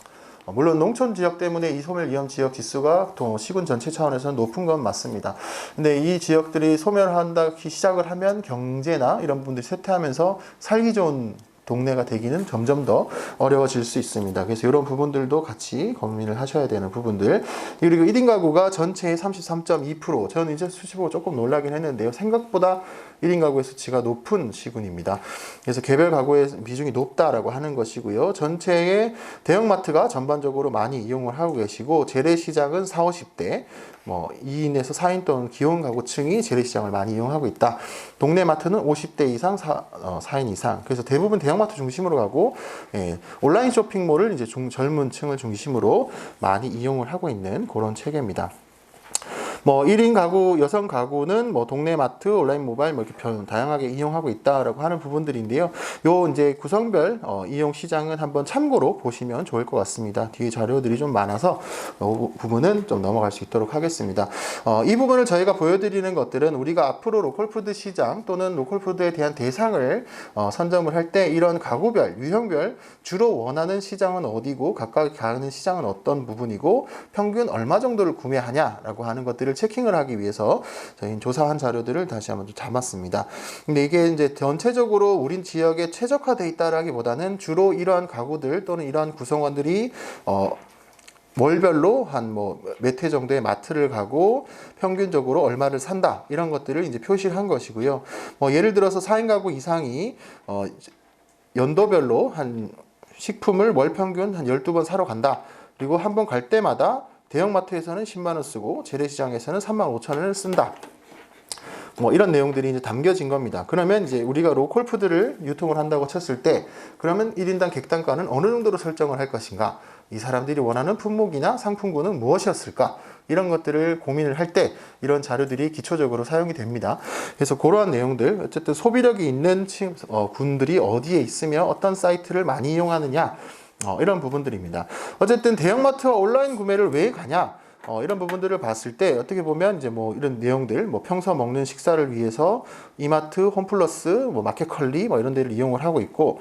물론 농촌 지역 때문에 이 소멸 위험 지역 지수가 시군 전체 차원에서는 높은 건 맞습니다. 근데 이 지역들이 소멸한다기 시작을 하면 경제나 이런 부분들이 쇠퇴하면서 살기 좋은 동네가 되기는 점점 더 어려워질 수 있습니다. 그래서 이런 부분들도 같이 고민을 하셔야 되는 부분들. 그리고 1인 가구가 전체의 33.2%. 저는 이제 수치 보고 조금 놀라긴 했는데요. 생각보다 1인 가구의 수치가 높은 시군입니다. 그래서 개별 가구의 비중이 높다라고 하는 것이고요. 전체의 대형마트가 전반적으로 많이 이용을 하고 계시고 재래시장은 40, 50대 2인에서 4인 또는 기혼 가구층이 재래시장을 많이 이용하고 있다. 동네 마트는 50대 이상 4인 이상. 그래서 대부분 대형마트 중심으로 가고 온라인 쇼핑몰을 이제 젊은 층을 중심으로 많이 이용을 하고 있는 그런 체계입니다. 1인 가구, 여성 가구는 동네 마트, 온라인 모바일 이렇게 다양하게 이용하고 있다라고 하는 부분들인데요. 요 이제 구성별 이용 시장은 한번 참고로 보시면 좋을 것 같습니다. 뒤에 자료들이 좀 많아서 이 부분은 좀 넘어갈 수 있도록 하겠습니다. 이 부분을 저희가 보여드리는 것들은 우리가 앞으로 로컬푸드 시장 또는 로컬푸드에 대한 대상을 선점을 할 때 이런 가구별, 유형별 주로 원하는 시장은 어디고 각각 가는 시장은 어떤 부분이고 평균 얼마 정도를 구매하냐라고 하는 것들을 체킹을 하기 위해서 저희는 조사한 자료들을 다시 한번 좀 담았습니다. 근데 이게 이제 전체적으로 우린 지역에 최적화되어 있다라기보다는 주로 이러한 가구들 또는 이러한 구성원들이 월별로 한 뭐 몇 회 정도의 마트를 가고 평균적으로 얼마를 산다 이런 것들을 이제 표시를 한 것이고요. 뭐 예를 들어서 4인 가구 이상이 연도별로 한 식품을 월 평균 한 12번 사러 간다. 그리고 한 번 갈 때마다 대형마트에서는 10만 원 쓰고 재래시장에서는 3만 5천 원을 쓴다. 뭐 이런 내용들이 이제 담겨진 겁니다. 그러면 이제 우리가 로컬푸드를 유통을 한다고 쳤을 때 그러면 1인당 객단가는 어느 정도로 설정을 할 것인가? 이 사람들이 원하는 품목이나 상품군은 무엇이었을까? 이런 것들을 고민을 할 때 이런 자료들이 기초적으로 사용이 됩니다. 그래서 그러한 내용들, 어쨌든 소비력이 있는 군들이 어디에 있으며 어떤 사이트를 많이 이용하느냐, 이런 부분들입니다. 어쨌든 대형마트와 온라인 구매를 왜 가냐? 이런 부분들을 봤을 때 어떻게 보면 이제 뭐 이런 내용들, 뭐 평소 먹는 식사를 위해서 이마트, 홈플러스, 뭐 마켓컬리 뭐 이런 데를 이용을 하고 있고,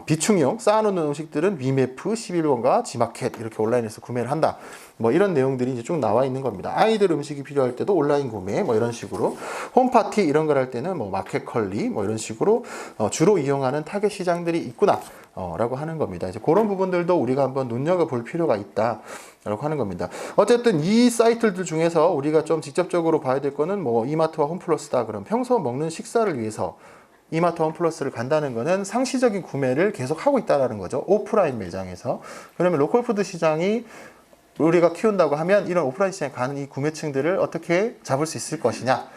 비충용 쌓아놓는 음식들은 위메프, 11번가, 지마켓 이렇게 온라인에서 구매를 한다. 뭐 이런 내용들이 이제 쭉 나와 있는 겁니다. 아이들 음식이 필요할 때도 온라인 구매 뭐 이런 식으로, 홈파티 이런 걸 할 때는 뭐 마켓컬리 뭐 이런 식으로 주로 이용하는 타겟 시장들이 있구나. 라고 하는 겁니다. 이제 그런 부분들도 우리가 한번 눈여겨볼 필요가 있다. 라고 하는 겁니다. 어쨌든 이 사이트들 중에서 우리가 좀 직접적으로 봐야 될 거는 뭐 이마트와 홈플러스다. 그럼 평소 먹는 식사를 위해서 이마트 홈플러스를 간다는 거는 상시적인 구매를 계속 하고 있다는 거죠. 오프라인 매장에서. 그러면 로컬푸드 시장이 우리가 키운다고 하면 이런 오프라인 시장에 가는 이 구매층들을 어떻게 잡을 수 있을 것이냐.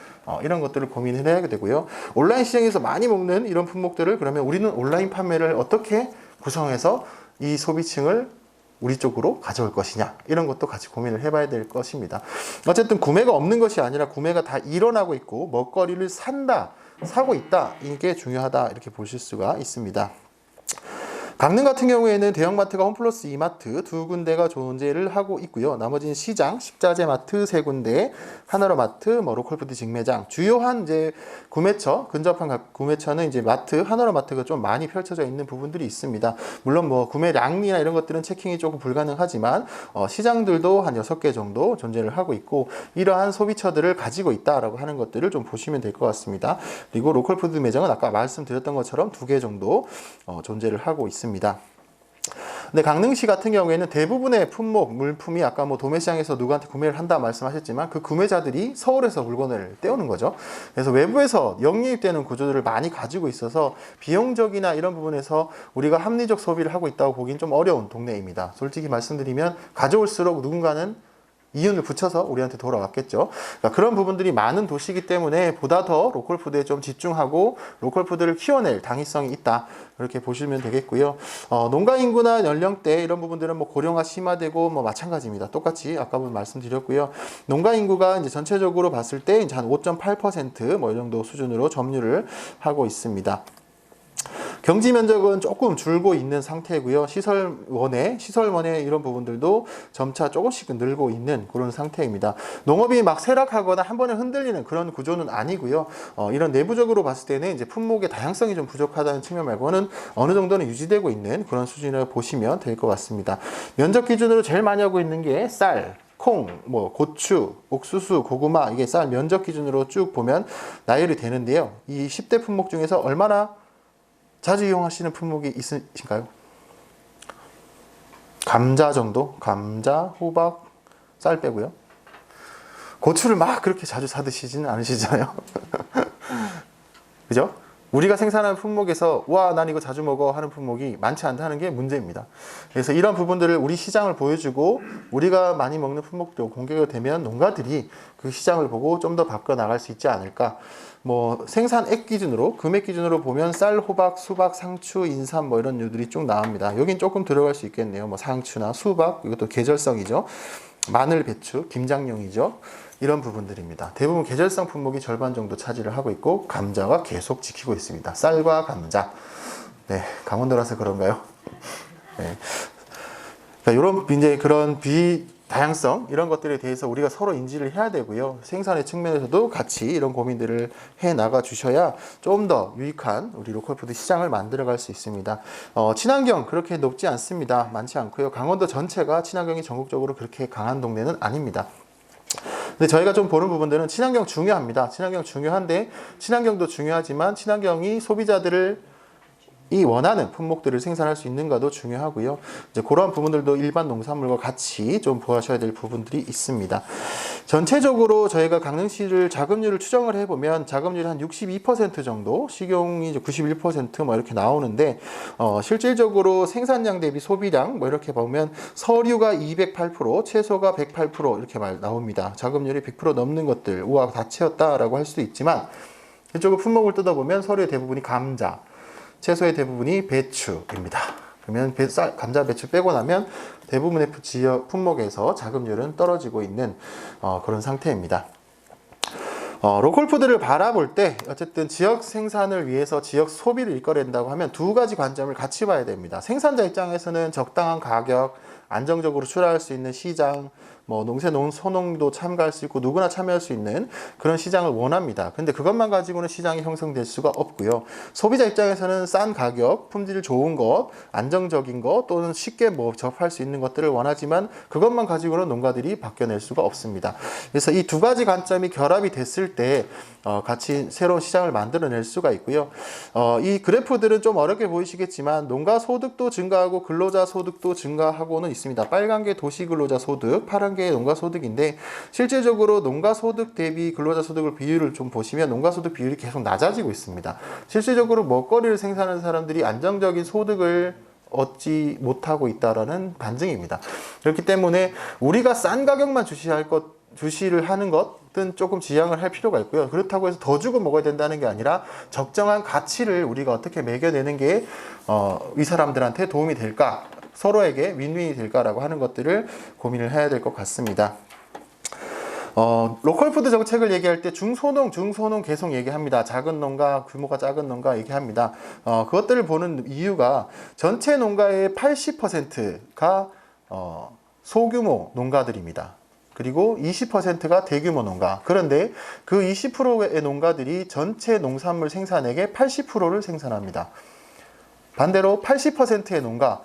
이런 것들을 고민을 해야 되고요. 온라인 시장에서 많이 먹는 이런 품목들을 그러면 우리는 온라인 판매를 어떻게 구성해서 이 소비층을 우리 쪽으로 가져올 것이냐, 이런 것도 같이 고민을 해봐야 될 것입니다. 어쨌든 구매가 없는 것이 아니라 구매가 다 일어나고 있고 먹거리를 사고 있다, 이게 중요하다 이렇게 보실 수가 있습니다. 강릉 같은 경우에는 대형마트가 홈플러스 이마트 두 군데가 존재를 하고 있고요. 나머지는 시장, 식자재 마트 세 군데, 하나로마트, 뭐 로컬푸드 직매장, 주요한 이제 구매처, 근접한 구매처는 이제 마트, 하나로마트가 좀 많이 펼쳐져 있는 부분들이 있습니다. 물론 뭐 구매량이나 이런 것들은 체킹이 조금 불가능하지만 시장들도 한 6개 정도 존재를 하고 있고, 이러한 소비처들을 가지고 있다라고 하는 것들을 좀 보시면 될 것 같습니다. 그리고 로컬푸드 매장은 아까 말씀드렸던 것처럼 2개 정도 존재를 하고 있습니다. 근데 강릉시 같은 경우에는 대부분의 품목, 물품이 아까 뭐 도매시장에서 누구한테 구매를 한다 말씀하셨지만 그 구매자들이 서울에서 물건을 떼오는 거죠. 그래서 외부에서 역류입되는 구조들을 많이 가지고 있어서 비용적이나 이런 부분에서 우리가 합리적 소비를 하고 있다고 보기는 좀 어려운 동네입니다. 솔직히 말씀드리면 가져올수록 누군가는 이윤을 붙여서 우리한테 돌아왔겠죠. 그러니까 그런 부분들이 많은 도시이기 때문에 보다 더 로컬푸드에 좀 집중하고 로컬푸드를 키워낼 당위성이 있다. 그렇게 보시면 되겠고요. 농가 인구나 연령대 이런 부분들은 뭐 고령화 심화되고 뭐 마찬가지입니다. 똑같이 아까 말씀드렸고요. 농가 인구가 이제 전체적으로 봤을 때 이제 한 5.8% 이 정도 수준으로 점유를 하고 있습니다. 경지 면적은 조금 줄고 있는 상태고요. 시설원의 이런 부분들도 점차 조금씩 늘고 있는 그런 상태입니다. 농업이 막 쇠락하거나 한 번에 흔들리는 그런 구조는 아니고요. 이런 내부적으로 봤을 때는 이제 품목의 다양성이 좀 부족하다는 측면 말고는 어느 정도는 유지되고 있는 그런 수준을 보시면 될 것 같습니다. 면적 기준으로 제일 많이 하고 있는 게 쌀, 콩, 뭐 고추, 옥수수, 고구마, 이게 쌀 면적 기준으로 쭉 보면 나열이 되는데요. 이 10대 품목 중에서 얼마나 자주 이용하시는 품목이 있으신가요? 감자 정도? 감자, 호박, 쌀 빼고요. 고추를 막 그렇게 자주 사 드시지는 않으시잖아요. 그죠? 우리가 생산하는 품목에서 와, 난 이거 자주 먹어 하는 품목이 많지 않다는 게 문제입니다. 그래서 이런 부분들을 우리 시장을 보여주고 우리가 많이 먹는 품목도 공개가 되면 농가들이 그 시장을 보고 좀 더 바꿔 나갈 수 있지 않을까. 뭐 생산액 기준으로, 금액 기준으로 보면 쌀, 호박, 수박, 상추, 인삼 뭐 이런 류들이 쭉 나옵니다. 여긴 조금 들어갈 수 있겠네요. 뭐 상추나 수박, 이것도 계절성이죠. 마늘, 배추, 김장용이죠. 이런 부분들입니다. 대부분 계절성 품목이 절반 정도 차지를 하고 있고 감자가 계속 지키고 있습니다. 쌀과 감자. 네, 강원도라서 그런가요? 네. 그러니까 이런 이제 그런 다양성 이런 것들에 대해서 우리가 서로 인지를 해야 되고요. 생산의 측면에서도 같이 이런 고민들을 해 나가 주셔야 좀 더 유익한 우리 로컬푸드 시장을 만들어 갈 수 있습니다. 친환경 그렇게 높지 않습니다. 많지 않고요. 강원도 전체가 친환경이 전국적으로 그렇게 강한 동네는 아닙니다. 근데 저희가 좀 보는 부분들은 친환경 중요합니다. 친환경 중요한데 친환경도 중요하지만 친환경이 소비자들을 원하는 품목들을 생산할 수 있는가도 중요하고요. 이제 그러한 부분들도 일반 농산물과 같이 좀 보셔야 될 부분들이 있습니다. 전체적으로 저희가 강릉시를 자급률을 추정을 해보면 자급률이 한 62% 정도, 식용이 이제 91% 이렇게 나오는데 실질적으로 생산량 대비 소비량 이렇게 보면 서류가 208%, 채소가 108% 이렇게 나옵니다. 자급률이 100% 넘는 것들, 우와 다 채웠다라고 할 수도 있지만 이쪽을 품목을 뜯어보면 서류의 대부분이 감자, 채소의 대부분이 배추입니다. 그러면 감자, 배추 빼고 나면 대부분의 지역 품목에서 자급률은 떨어지고 있는 그런 상태입니다. 로컬푸드를 바라볼 때 어쨌든 지역 생산을 위해서 지역 소비를 이끌어낸다고 하면 두 가지 관점을 같이 봐야 됩니다. 생산자 입장에서는 적당한 가격, 안정적으로 출하할 수 있는 시장, 소농도 참가할 수 있고 누구나 참여할 수 있는 그런 시장을 원합니다. 근데 그것만 가지고는 시장이 형성될 수가 없고요. 소비자 입장에서는 싼 가격, 품질 좋은 것, 안정적인 것 또는 쉽게 접할 수 있는 것들을 원하지만 그것만 가지고는 농가들이 바뀌어낼 수가 없습니다. 그래서 이 두 가지 관점이 결합이 됐을 때 같이 새로운 시장을 만들어낼 수가 있고요. 이 그래프들은 좀 어렵게 보이시겠지만 농가 소득도 증가하고 근로자 소득도 증가하고는 있습니다. 빨간 게 도시 근로자 소득, 파란 게 농가 소득인데 실질적으로 농가 소득 대비 근로자 소득을 비율을 좀 보시면 농가 소득 비율이 계속 낮아지고 있습니다. 실질적으로 먹거리를 생산하는 사람들이 안정적인 소득을 얻지 못하고 있다라는 반증입니다. 그렇기 때문에 우리가 싼 가격만 주시를 하는 것은 조금 지양을 할 필요가 있고요. 그렇다고 해서 더 주고 먹어야 된다는 게 아니라 적정한 가치를 우리가 어떻게 매겨내는 게 이 사람들한테 도움이 될까, 서로에게 윈윈이 될까라고 하는 것들을 고민을 해야 될 것 같습니다. 로컬푸드 정책을 얘기할 때 중소농 계속 얘기합니다. 작은 농가, 규모가 작은 농가 얘기합니다. 그것들을 보는 이유가 전체 농가의 80%가 소규모 농가들입니다. 그리고 20%가 대규모 농가. 그런데 그 20%의 농가들이 전체 농산물 생산액의 80%를 생산합니다. 반대로 80%의 농가,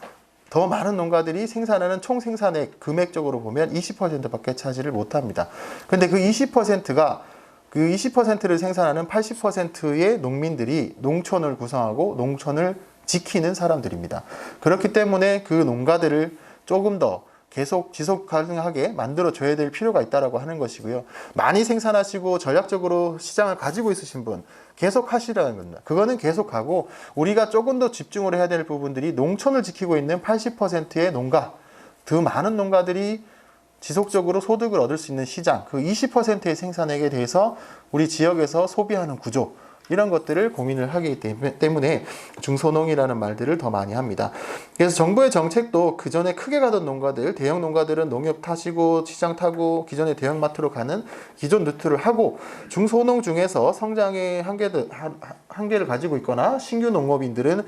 더 많은 농가들이 생산하는 총 생산액 금액적으로 보면 20%밖에 차지를 못합니다. 근데 그 20%를 생산하는 80%의 농민들이 농촌을 구성하고 농촌을 지키는 사람들입니다. 그렇기 때문에 그 농가들을 조금 더 계속 지속 가능하게 만들어 줘야 될 필요가 있다라고 하는 것이고요. 많이 생산하시고 전략적으로 시장을 가지고 있으신 분 계속 하시라는 겁니다. 그거는 계속 하고 우리가 조금 더 집중을 해야 될 부분들이 농촌을 지키고 있는 80%의 농가, 더 많은 농가들이 지속적으로 소득을 얻을 수 있는 시장, 그 20%의 생산액에 대해서 우리 지역에서 소비하는 구조, 이런 것들을 고민을 하기 때문에 중소농이라는 말들을 더 많이 합니다. 그래서 정부의 정책도 그 전에 크게 가던 농가들, 대형 농가들은 농협 타시고 시장 타고 기존의 대형마트로 가는 기존 루트를 하고 중소농 중에서 성장의 한계를 가지고 있거나 신규 농업인들은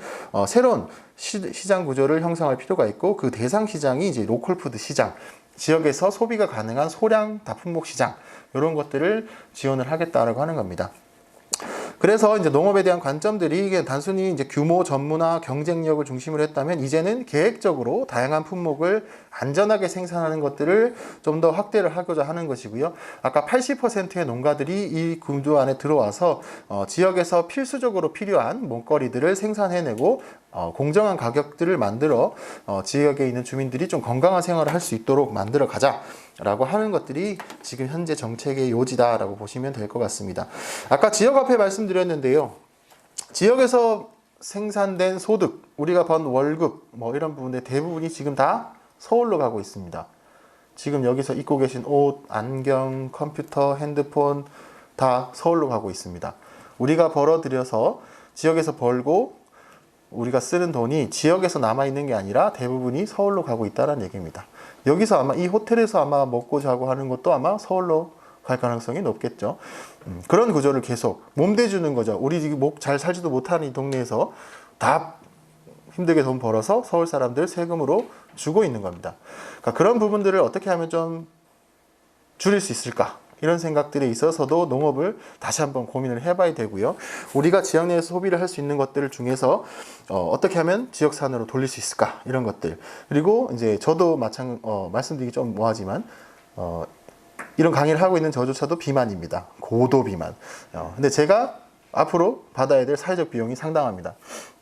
새로운 시장 구조를 형성할 필요가 있고 그 대상 시장이 이제 로컬푸드 시장, 지역에서 소비가 가능한 소량 다품목 시장, 이런 것들을 지원을 하겠다라고 하는 겁니다. 그래서 이제 농업에 대한 관점들이 이게 단순히 이제 규모, 전문화, 경쟁력을 중심으로 했다면 이제는 계획적으로 다양한 품목을 안전하게 생산하는 것들을 좀 더 확대를 하고자 하는 것이고요. 아까 80%의 농가들이 이 구조 안에 들어와서 지역에서 필수적으로 필요한 먹거리들을 생산해내고 공정한 가격들을 만들어 지역에 있는 주민들이 좀 건강한 생활을 할 수 있도록 만들어 가자 라고 하는 것들이 지금 현재 정책의 요지다라고 보시면 될 것 같습니다. 아까 지역 앞에 말씀드렸는데요. 지역에서 생산된 소득, 우리가 번 월급 이런 부분의 대부분이 지금 다 서울로 가고 있습니다. 지금 여기서 입고 계신 옷, 안경, 컴퓨터, 핸드폰 다 서울로 가고 있습니다. 우리가 벌어들여서 지역에서 벌고 우리가 쓰는 돈이 지역에서 남아있는 게 아니라 대부분이 서울로 가고 있다는 얘기입니다. 여기서 아마 이 호텔에서 아마 먹고 자고 하는 것도 아마 서울로 갈 가능성이 높겠죠. 그런 구조를 계속 몸대주는 거죠. 우리 지금 잘 살지도 못하는 이 동네에서 다 힘들게 돈 벌어서 서울 사람들 세금으로 주고 있는 겁니다. 그러니까 그런 부분들을 어떻게 하면 좀 줄일 수 있을까? 이런 생각들에 있어서도 농업을 다시 한번 고민을 해봐야 되고요. 우리가 지역 내에서 소비를 할 수 있는 것들 중에서 어떻게 하면 지역산으로 돌릴 수 있을까? 이런 것들. 그리고 이제 저도 말씀드리기 좀 뭐하지만 이런 강의를 하고 있는 저조차도 비만입니다. 고도 비만. 근데 제가 앞으로 받아야 될 사회적 비용이 상당합니다.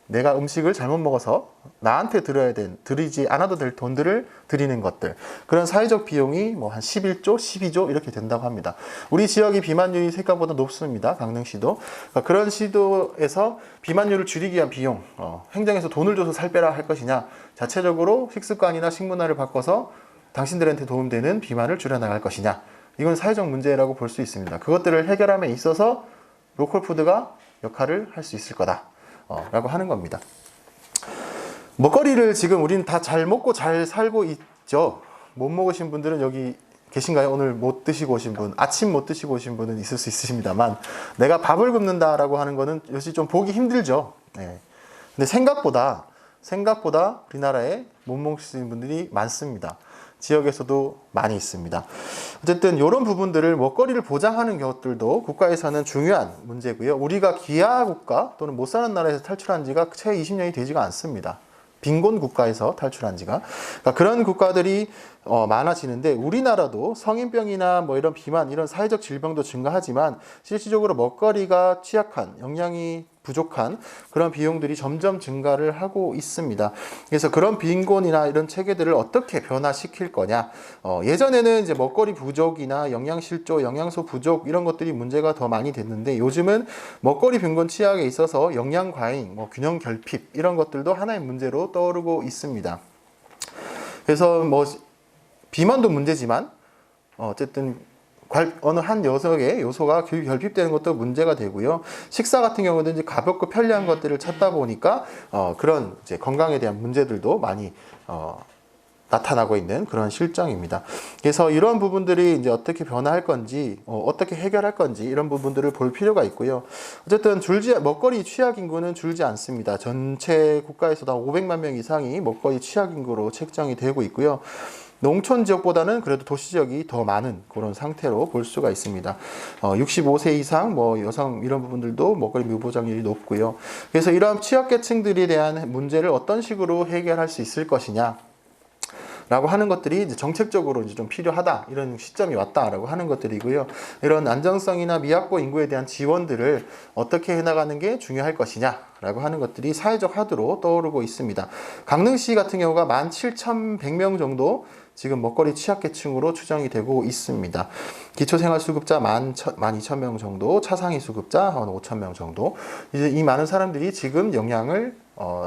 내가 음식을 잘못 먹어서 나한테 들이지 않아도 될 돈들을 들이는 것들, 그런 사회적 비용이 뭐 한 11조, 12조 이렇게 된다고 합니다. 우리 지역이 비만율이 생각보다 높습니다. 강릉시도. 그러니까 그런 시도에서 비만율을 줄이기 위한 비용, 행정에서 돈을 줘서 살 빼라 할 것이냐, 자체적으로 식습관이나 식문화를 바꿔서 당신들한테 도움되는 비만을 줄여나갈 것이냐, 이건 사회적 문제라고 볼 수 있습니다. 그것들을 해결함에 있어서 로컬푸드가 역할을 할 수 있을 거다 라고 하는 겁니다. 먹거리를 지금 우리는 다 잘 먹고 잘 살고 있죠. 못 먹으신 분들은 여기 계신가요? 오늘 못 드시고 오신 분, 아침 못 드시고 오신 분은 있을 수 있으십니다만, 내가 밥을 굶는다라고 하는 거는 요새 좀 보기 힘들죠. 네. 근데 생각보다 우리나라에 못 먹으시는 분들이 많습니다. 지역에서도 많이 있습니다. 어쨌든 이런 부분들을 먹거리를 보장하는 것들도 국가에서는 중요한 문제고요. 우리가 기아 국가 또는 못 사는 나라에서 탈출한 지가 채 20년이 되지가 않습니다. 빈곤 국가에서 탈출한 지가. 그러니까 그런 국가들이 많아지는데, 우리나라도 성인병이나 뭐 이런 비만, 이런 사회적 질병도 증가하지만 실질적으로 먹거리가 취약한, 영양이 부족한 그런 비용들이 점점 증가를 하고 있습니다. 그래서 그런 빈곤이나 이런 체계들을 어떻게 변화시킬 거냐. 예전에는 이제 먹거리 부족이나 영양실조, 영양소 부족 이런 것들이 문제가 더 많이 됐는데, 요즘은 먹거리 빈곤 취약에 있어서 영양 과잉, 뭐 균형 결핍 이런 것들도 하나의 문제로 떠오르고 있습니다. 그래서 뭐 비만도 문제지만 어쨌든 어느 한 녀석의 요소가 결핍되는 것도 문제가 되고요. 식사 같은 경우는 이제 가볍고 편리한 것들을 찾다 보니까 그런 이제 건강에 대한 문제들도 많이 나타나고 있는 그런 실정입니다. 그래서 이런 부분들이 이제 어떻게 변화할 건지, 어떻게 해결할 건지 이런 부분들을 볼 필요가 있고요. 어쨌든 먹거리 취약 인구는 줄지 않습니다. 전체 국가에서도 500만 명 이상이 먹거리 취약 인구로 책정이 되고 있고요. 농촌 지역보다는 그래도 도시 지역이 더 많은 그런 상태로 볼 수가 있습니다. 65세 이상, 뭐 여성 이런 부분들도 먹거리 무보장률이 높고요. 그래서 이러한 취약계층들에 대한 문제를 어떤 식으로 해결할 수 있을 것이냐 라고 하는 것들이 이제 정책적으로 이제 좀 필요하다, 이런 시점이 왔다라고 하는 것들이고요. 이런 안정성이나 미확보 인구에 대한 지원들을 어떻게 해나가는 게 중요할 것이냐라고 하는 것들이 사회적 화두로 떠오르고 있습니다. 강릉시 같은 경우가 17,100명 정도 지금 먹거리 취약계층으로 추정이 되고 있습니다. 기초생활수급자 12,000명 정도, 차상위 수급자 한 5,000명 정도. 이제 이 많은 사람들이 지금 영양을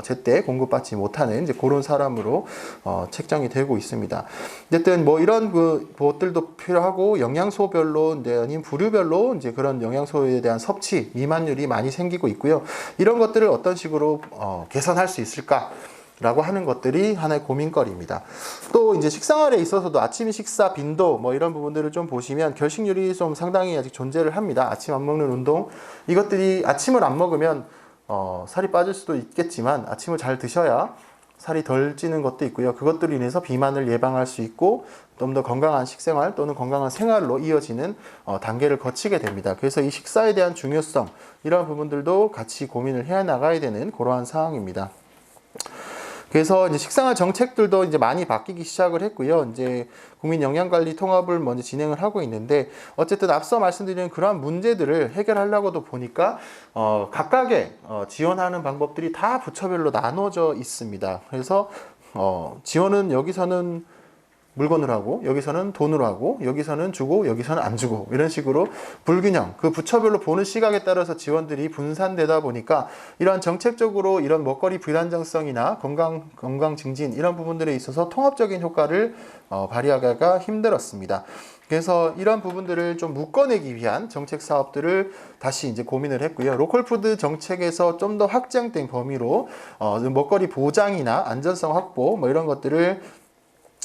제때 공급받지 못하는 이제 그런 사람으로 책정이 되고 있습니다. 어쨌든 뭐 이런 것들도 필요하고, 영양소별로 이제 아니면 부류별로 이제 그런 영양소에 대한 섭취 미만율이 많이 생기고 있고요. 이런 것들을 어떤 식으로 개선할 수 있을까? 라고 하는 것들이 하나의 고민거리입니다. 또 이제 식생활에 있어서도 아침 식사 빈도 뭐 이런 부분들을 좀 보시면 결식률이 좀 상당히 아직 존재를 합니다. 아침 안 먹는 운동, 이것들이 아침을 안 먹으면 살이 빠질 수도 있겠지만 아침을 잘 드셔야 살이 덜 찌는 것도 있고요. 그것들로 인해서 비만을 예방할 수 있고 좀 더 건강한 식생활 또는 건강한 생활로 이어지는 단계를 거치게 됩니다. 그래서 이 식사에 대한 중요성, 이런 부분들도 같이 고민을 해 나가야 되는 그러한 상황입니다. 그래서 이제 식생활 정책들도 이제 많이 바뀌기 시작을 했고요. 이제 국민 영양관리 통합을 먼저 진행을 하고 있는데, 어쨌든 앞서 말씀드린 그러한 문제들을 해결하려고도 보니까 각각의 지원하는 방법들이 다 부처별로 나눠져 있습니다. 그래서 지원은 여기서는 물건으로 하고, 여기서는 돈으로 하고, 여기서는 주고, 여기서는 안 주고, 이런 식으로 불균형, 그 부처별로 보는 시각에 따라서 지원들이 분산되다 보니까 이러한 정책적으로 이런 먹거리 불안정성이나 건강 증진 이런 부분들에 있어서 통합적인 효과를 발휘하기가 힘들었습니다. 그래서 이런 부분들을 좀 묶어내기 위한 정책 사업들을 다시 이제 고민을 했고요. 로컬푸드 정책에서 좀 더 확장된 범위로 먹거리 보장이나 안전성 확보 뭐 이런 것들을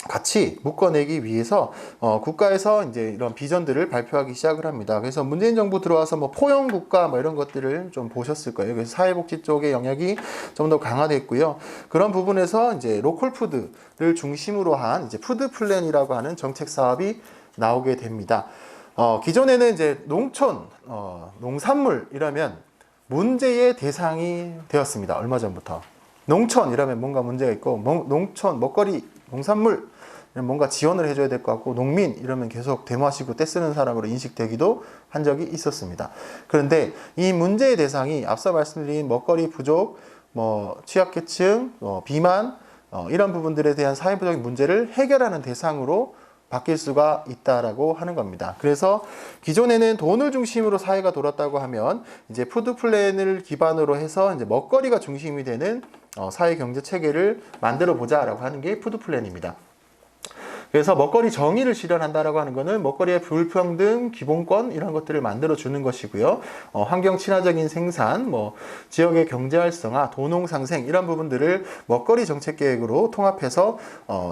같이 묶어내기 위해서 국가에서 이제 이런 비전들을 발표하기 시작을 합니다. 그래서 문재인 정부 들어와서 뭐 포용 국가 뭐 이런 것들을 좀 보셨을 거예요. 그래서 사회복지 쪽의 영역이 좀 더 강화됐고요. 그런 부분에서 이제 로컬 푸드를 중심으로 한 이제 푸드 플랜이라고 하는 정책 사업이 나오게 됩니다. 기존에는 이제 농촌, 농산물이라면 문제의 대상이 되었습니다. 얼마 전부터. 농촌이라면 뭔가 문제가 있고, 농촌, 먹거리, 농산물 뭔가 지원을 해줘야 될 것 같고, 농민 이러면 계속 데모하시고 떼쓰는 사람으로 인식되기도 한 적이 있었습니다. 그런데 이 문제의 대상이 앞서 말씀드린 먹거리 부족, 뭐 취약계층, 비만 이런 부분들에 대한 사회부적인 문제를 해결하는 대상으로 바뀔 수가 있다라고 하는 겁니다. 그래서 기존에는 돈을 중심으로 사회가 돌았다고 하면 이제 푸드 플랜을 기반으로 해서 이제 먹거리가 중심이 되는 사회 경제 체계를 만들어 보자라고 하는 게 푸드 플랜입니다. 그래서 먹거리 정의를 실현한다라고 하는 것은 먹거리의 불평등, 기본권 이런 것들을 만들어 주는 것이고요. 환경 친화적인 생산, 뭐 지역의 경제 활성화, 도농 상생 이런 부분들을 먹거리 정책 계획으로 통합해서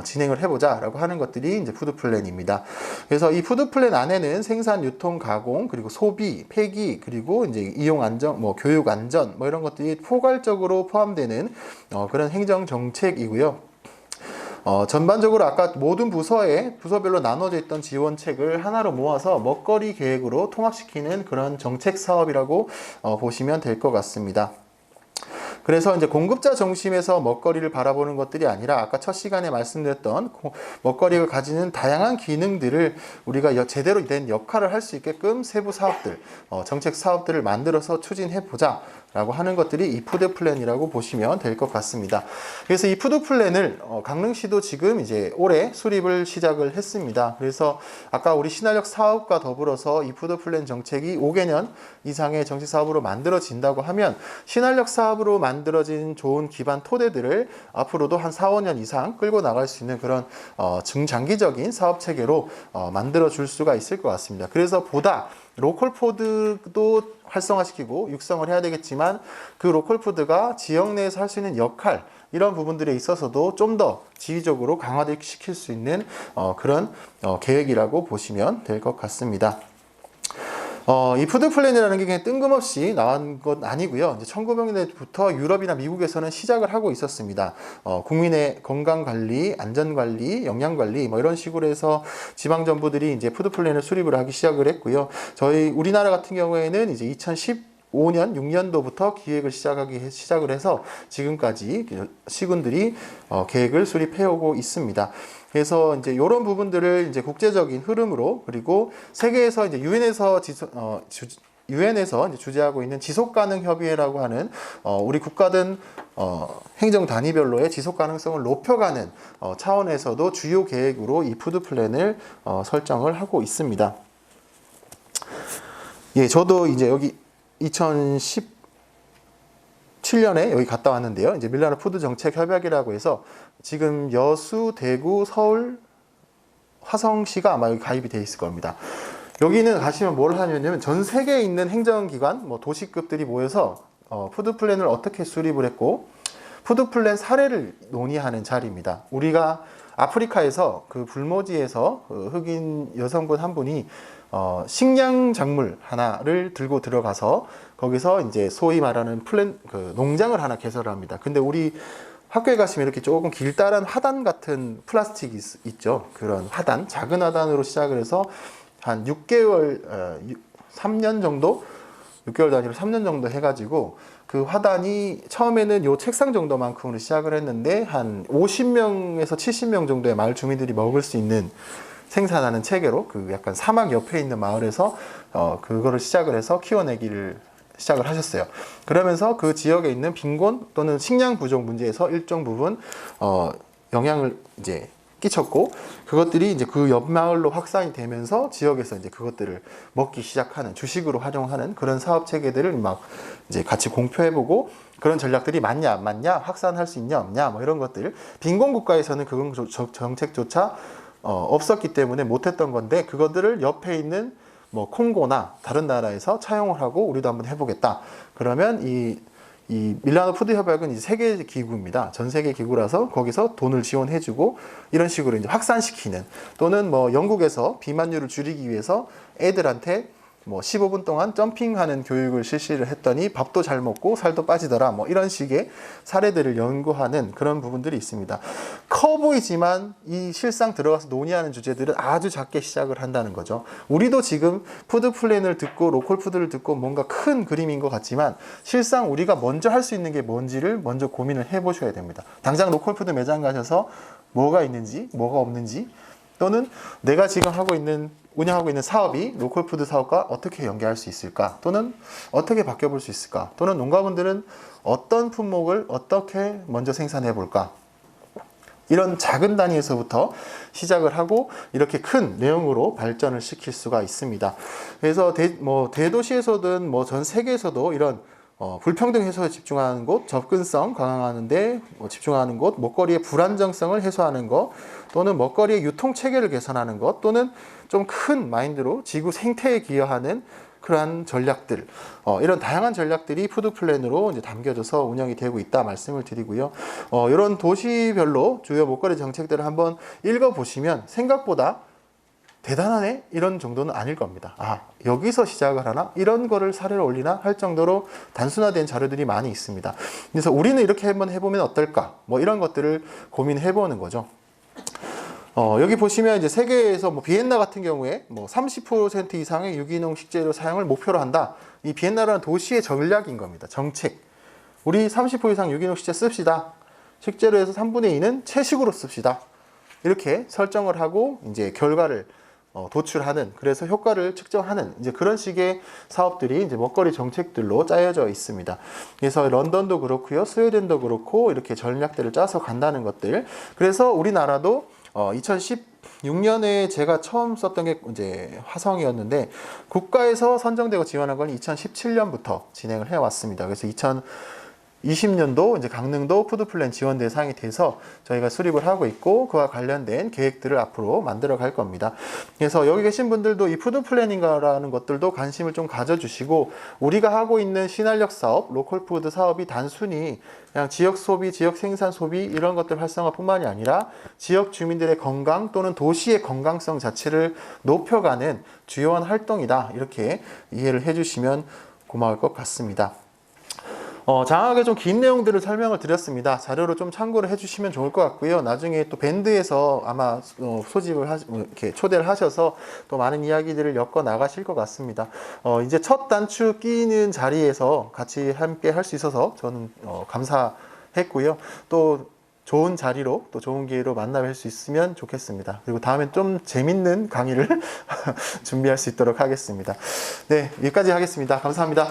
진행을 해보자라고 하는 것들이 이제 푸드 플랜입니다. 그래서 이 푸드 플랜 안에는 생산, 유통, 가공, 그리고 소비, 폐기, 그리고 이제 이용 안전, 뭐 교육 안전, 뭐 이런 것들이 포괄적으로 포함되는 그런 행정 정책이고요. 전반적으로 아까 모든 부서별로 나눠져 있던 지원책을 하나로 모아서 먹거리 계획으로 통합시키는 그런 정책 사업이라고 보시면 될 것 같습니다. 그래서 이제 공급자 중심에서 먹거리를 바라보는 것들이 아니라 아까 첫 시간에 말씀드렸던 먹거리가 가지는 다양한 기능들을 우리가 제대로 된 역할을 할 수 있게끔 세부 사업들, 정책 사업들을 만들어서 추진해 보자 라고 하는 것들이 이 푸드 플랜이라고 보시면 될 것 같습니다. 그래서 이 푸드 플랜을 강릉시도 지금 이제 올해 수립을 시작을 했습니다. 그래서 아까 우리 신활력 사업과 더불어서 이 푸드 플랜 정책이 5개년 이상의 정책 사업으로 만들어진다고 하면 신활력 사업으로 만들어진 좋은 기반 토대들을 앞으로도 한 4, 5년 이상 끌고 나갈 수 있는 그런 중장기적인 사업 체계로 만들어 줄 수가 있을 것 같습니다. 그래서 보다 로컬 푸드도 활성화시키고 육성을 해야 되겠지만 그 로컬 푸드가 지역 내에서 할 수 있는 역할 이런 부분들에 있어서도 좀 더 지휘적으로 강화시킬 수 있는 그런 계획이라고 보시면 될 것 같습니다. 이 푸드 플랜이라는 게 그냥 뜬금없이 나온 건 아니고요. 이제 1900년대부터 유럽이나 미국에서는 시작을 하고 있었습니다. 국민의 건강 관리, 안전 관리, 영양 관리 뭐 이런 식으로 해서 지방 정부들이 이제 푸드 플랜을 수립을 하기 시작을 했고요. 저희 우리나라 같은 경우에는 이제 2015년, 6년도부터 기획을 시작을 해서 지금까지 시군들이 계획을 수립해 오고 있습니다. 그래서 이제 이런 부분들을 이제 국제적인 흐름으로 그리고 세계에서 이제 유엔에서 이제 주재하고 있는 지속가능 협의회라고 하는 우리 국가든 행정 단위별로의 지속 가능성을 높여가는 차원에서도 주요 계획으로 이 푸드 플랜을 설정을 하고 있습니다. 예, 저도 이제 여기 2017년에 여기 갔다 왔는데요. 이제 밀라노 푸드 정책 협약이라고 해서 지금 여수, 대구, 서울, 화성시가 아마 여기 가입이 돼 있을 겁니다. 여기는 가시면 뭘 하냐면 전 세계에 있는 행정기관, 뭐 도시급들이 모여서 푸드 플랜을 어떻게 수립을 했고 푸드 플랜 사례를 논의하는 자리입니다. 우리가 아프리카에서 그 불모지에서 흑인 여성분 한 분이 식량 작물 하나를 들고 들어가서 거기서 이제 소위 말하는 농장을 하나 개설합니다. 근데 우리 학교에 가시면 이렇게 조금 길다란 화단 같은 플라스틱이 있죠. 그런 화단, 작은 화단으로 시작을 해서 한 6개월, 3년 정도? 6개월 단위로 3년 정도 해가지고 그 화단이 처음에는 요 책상 정도만큼으로 시작을 했는데 한 50명에서 70명 정도의 마을 주민들이 먹을 수 있는 생산하는 체계로 그 약간 사막 옆에 있는 마을에서 그거를 시작을 해서 키워내기를 시작을 하셨어요. 그러면서 그 지역에 있는 빈곤 또는 식량 부족 문제에서 일정 부분 영향을 이제 끼쳤고 그것들이 이제 그 옆 마을로 확산이 되면서 지역에서 이제 그것들을 먹기 시작하는 주식으로 활용하는 그런 사업 체계들을 막 이제 같이 공표해보고 그런 전략들이 맞냐 안 맞냐 확산할 수 있냐 없냐 뭐 이런 것들 빈곤 국가에서는 그런 정책조차 없었기 때문에 못했던 건데 그것들을 옆에 있는 뭐 콩고나 다른 나라에서 차용을 하고 우리도 한번 해보겠다. 그러면 이 밀라노 푸드 협약은 이제 세계 기구입니다. 전 세계 기구라서 거기서 돈을 지원해주고 이런 식으로 이제 확산시키는 또는 뭐 영국에서 비만율을 줄이기 위해서 애들한테 뭐 15분 동안 점핑하는 교육을 실시를 했더니 밥도 잘 먹고 살도 빠지더라. 뭐 이런 식의 사례들을 연구하는 그런 부분들이 있습니다. 커 보이지만 이 실상 들어가서 논의하는 주제들은 아주 작게 시작을 한다는 거죠. 우리도 지금 푸드 플랜을 듣고 로컬 푸드를 듣고 뭔가 큰 그림인 것 같지만 실상 우리가 먼저 할 수 있는 게 뭔지를 먼저 고민을 해보셔야 됩니다. 당장 로컬 푸드 매장 가셔서 뭐가 있는지, 뭐가 없는지, 또는 내가 지금 운영하고 있는 사업이 로컬푸드 사업과 어떻게 연계할 수 있을까, 또는 어떻게 바뀌어볼 수 있을까, 또는 농가분들은 어떤 품목을 어떻게 먼저 생산해 볼까, 이런 작은 단위에서부터 시작을 하고 이렇게 큰 내용으로 발전을 시킬 수가 있습니다. 그래서 대도시에서든 전 세계에서도 이런 불평등 해소에 집중하는 곳, 접근성 강화하는 데 집중하는 곳, 먹거리의 불안정성을 해소하는 것, 또는 먹거리의 유통 체계를 개선하는 것, 또는 좀 큰 마인드로 지구 생태에 기여하는 그러한 전략들, 이런 다양한 전략들이 푸드 플랜으로 이제 담겨져서 운영이 되고 있다 말씀을 드리고요. 이런 도시별로 주요 먹거리 정책들을 한번 읽어보시면 생각보다 대단하네? 이런 정도는 아닐 겁니다. 아, 여기서 시작을 하나? 이런 거를 사례를 올리나? 할 정도로 단순화된 자료들이 많이 있습니다. 그래서 우리는 이렇게 한번 해보면 어떨까? 이런 것들을 고민해보는 거죠. 여기 보시면 이제 세계에서 비엔나 같은 경우에 30% 이상의 유기농 식재료 사용을 목표로 한다. 이 비엔나라는 도시의 전략인 겁니다. 정책. 우리 30% 이상 유기농 식재 씁시다. 식재료에서 3분의 2는 채식으로 씁시다. 이렇게 설정을 하고 이제 결과를 도출하는, 그래서 효과를 측정하는 이제 그런 식의 사업들이 이제 먹거리 정책들로 짜여져 있습니다. 그래서 런던도 그렇고요, 스웨덴도 그렇고 이렇게 전략들을 짜서 간다는 것들. 그래서 우리나라도 2016년에 제가 처음 썼던 게 이제 화성이었는데 국가에서 선정되고 지원한 건 2017년부터 진행을 해왔습니다. 그래서 2020년도 이제 강릉도 푸드플랜 지원 대상이 돼서 저희가 수립을 하고 있고 그와 관련된 계획들을 앞으로 만들어 갈 겁니다. 그래서 여기 계신 분들도 이 푸드플래닝이라는 것들도 관심을 좀 가져주시고, 우리가 하고 있는 신활력 사업, 로컬푸드 사업이 단순히 그냥 지역 소비, 지역 생산 소비 이런 것들 활성화뿐만이 아니라 지역 주민들의 건강 또는 도시의 건강성 자체를 높여가는 주요한 활동이다, 이렇게 이해를 해주시면 고마울 것 같습니다. 장하게 좀 긴 내용들을 설명을 드렸습니다. 자료로 좀 참고를 해주시면 좋을 것 같고요. 나중에 또 밴드에서 아마 소집을 이렇게 초대를 하셔서 또 많은 이야기들을 엮어 나가실 것 같습니다. 이제 첫 단추 끼는 자리에서 같이 함께 할 수 있어서 저는 감사했고요. 또 좋은 자리로, 또 좋은 기회로 만나뵐 수 있으면 좋겠습니다. 그리고 다음엔 좀 재밌는 강의를 준비할 수 있도록 하겠습니다. 네, 여기까지 하겠습니다. 감사합니다.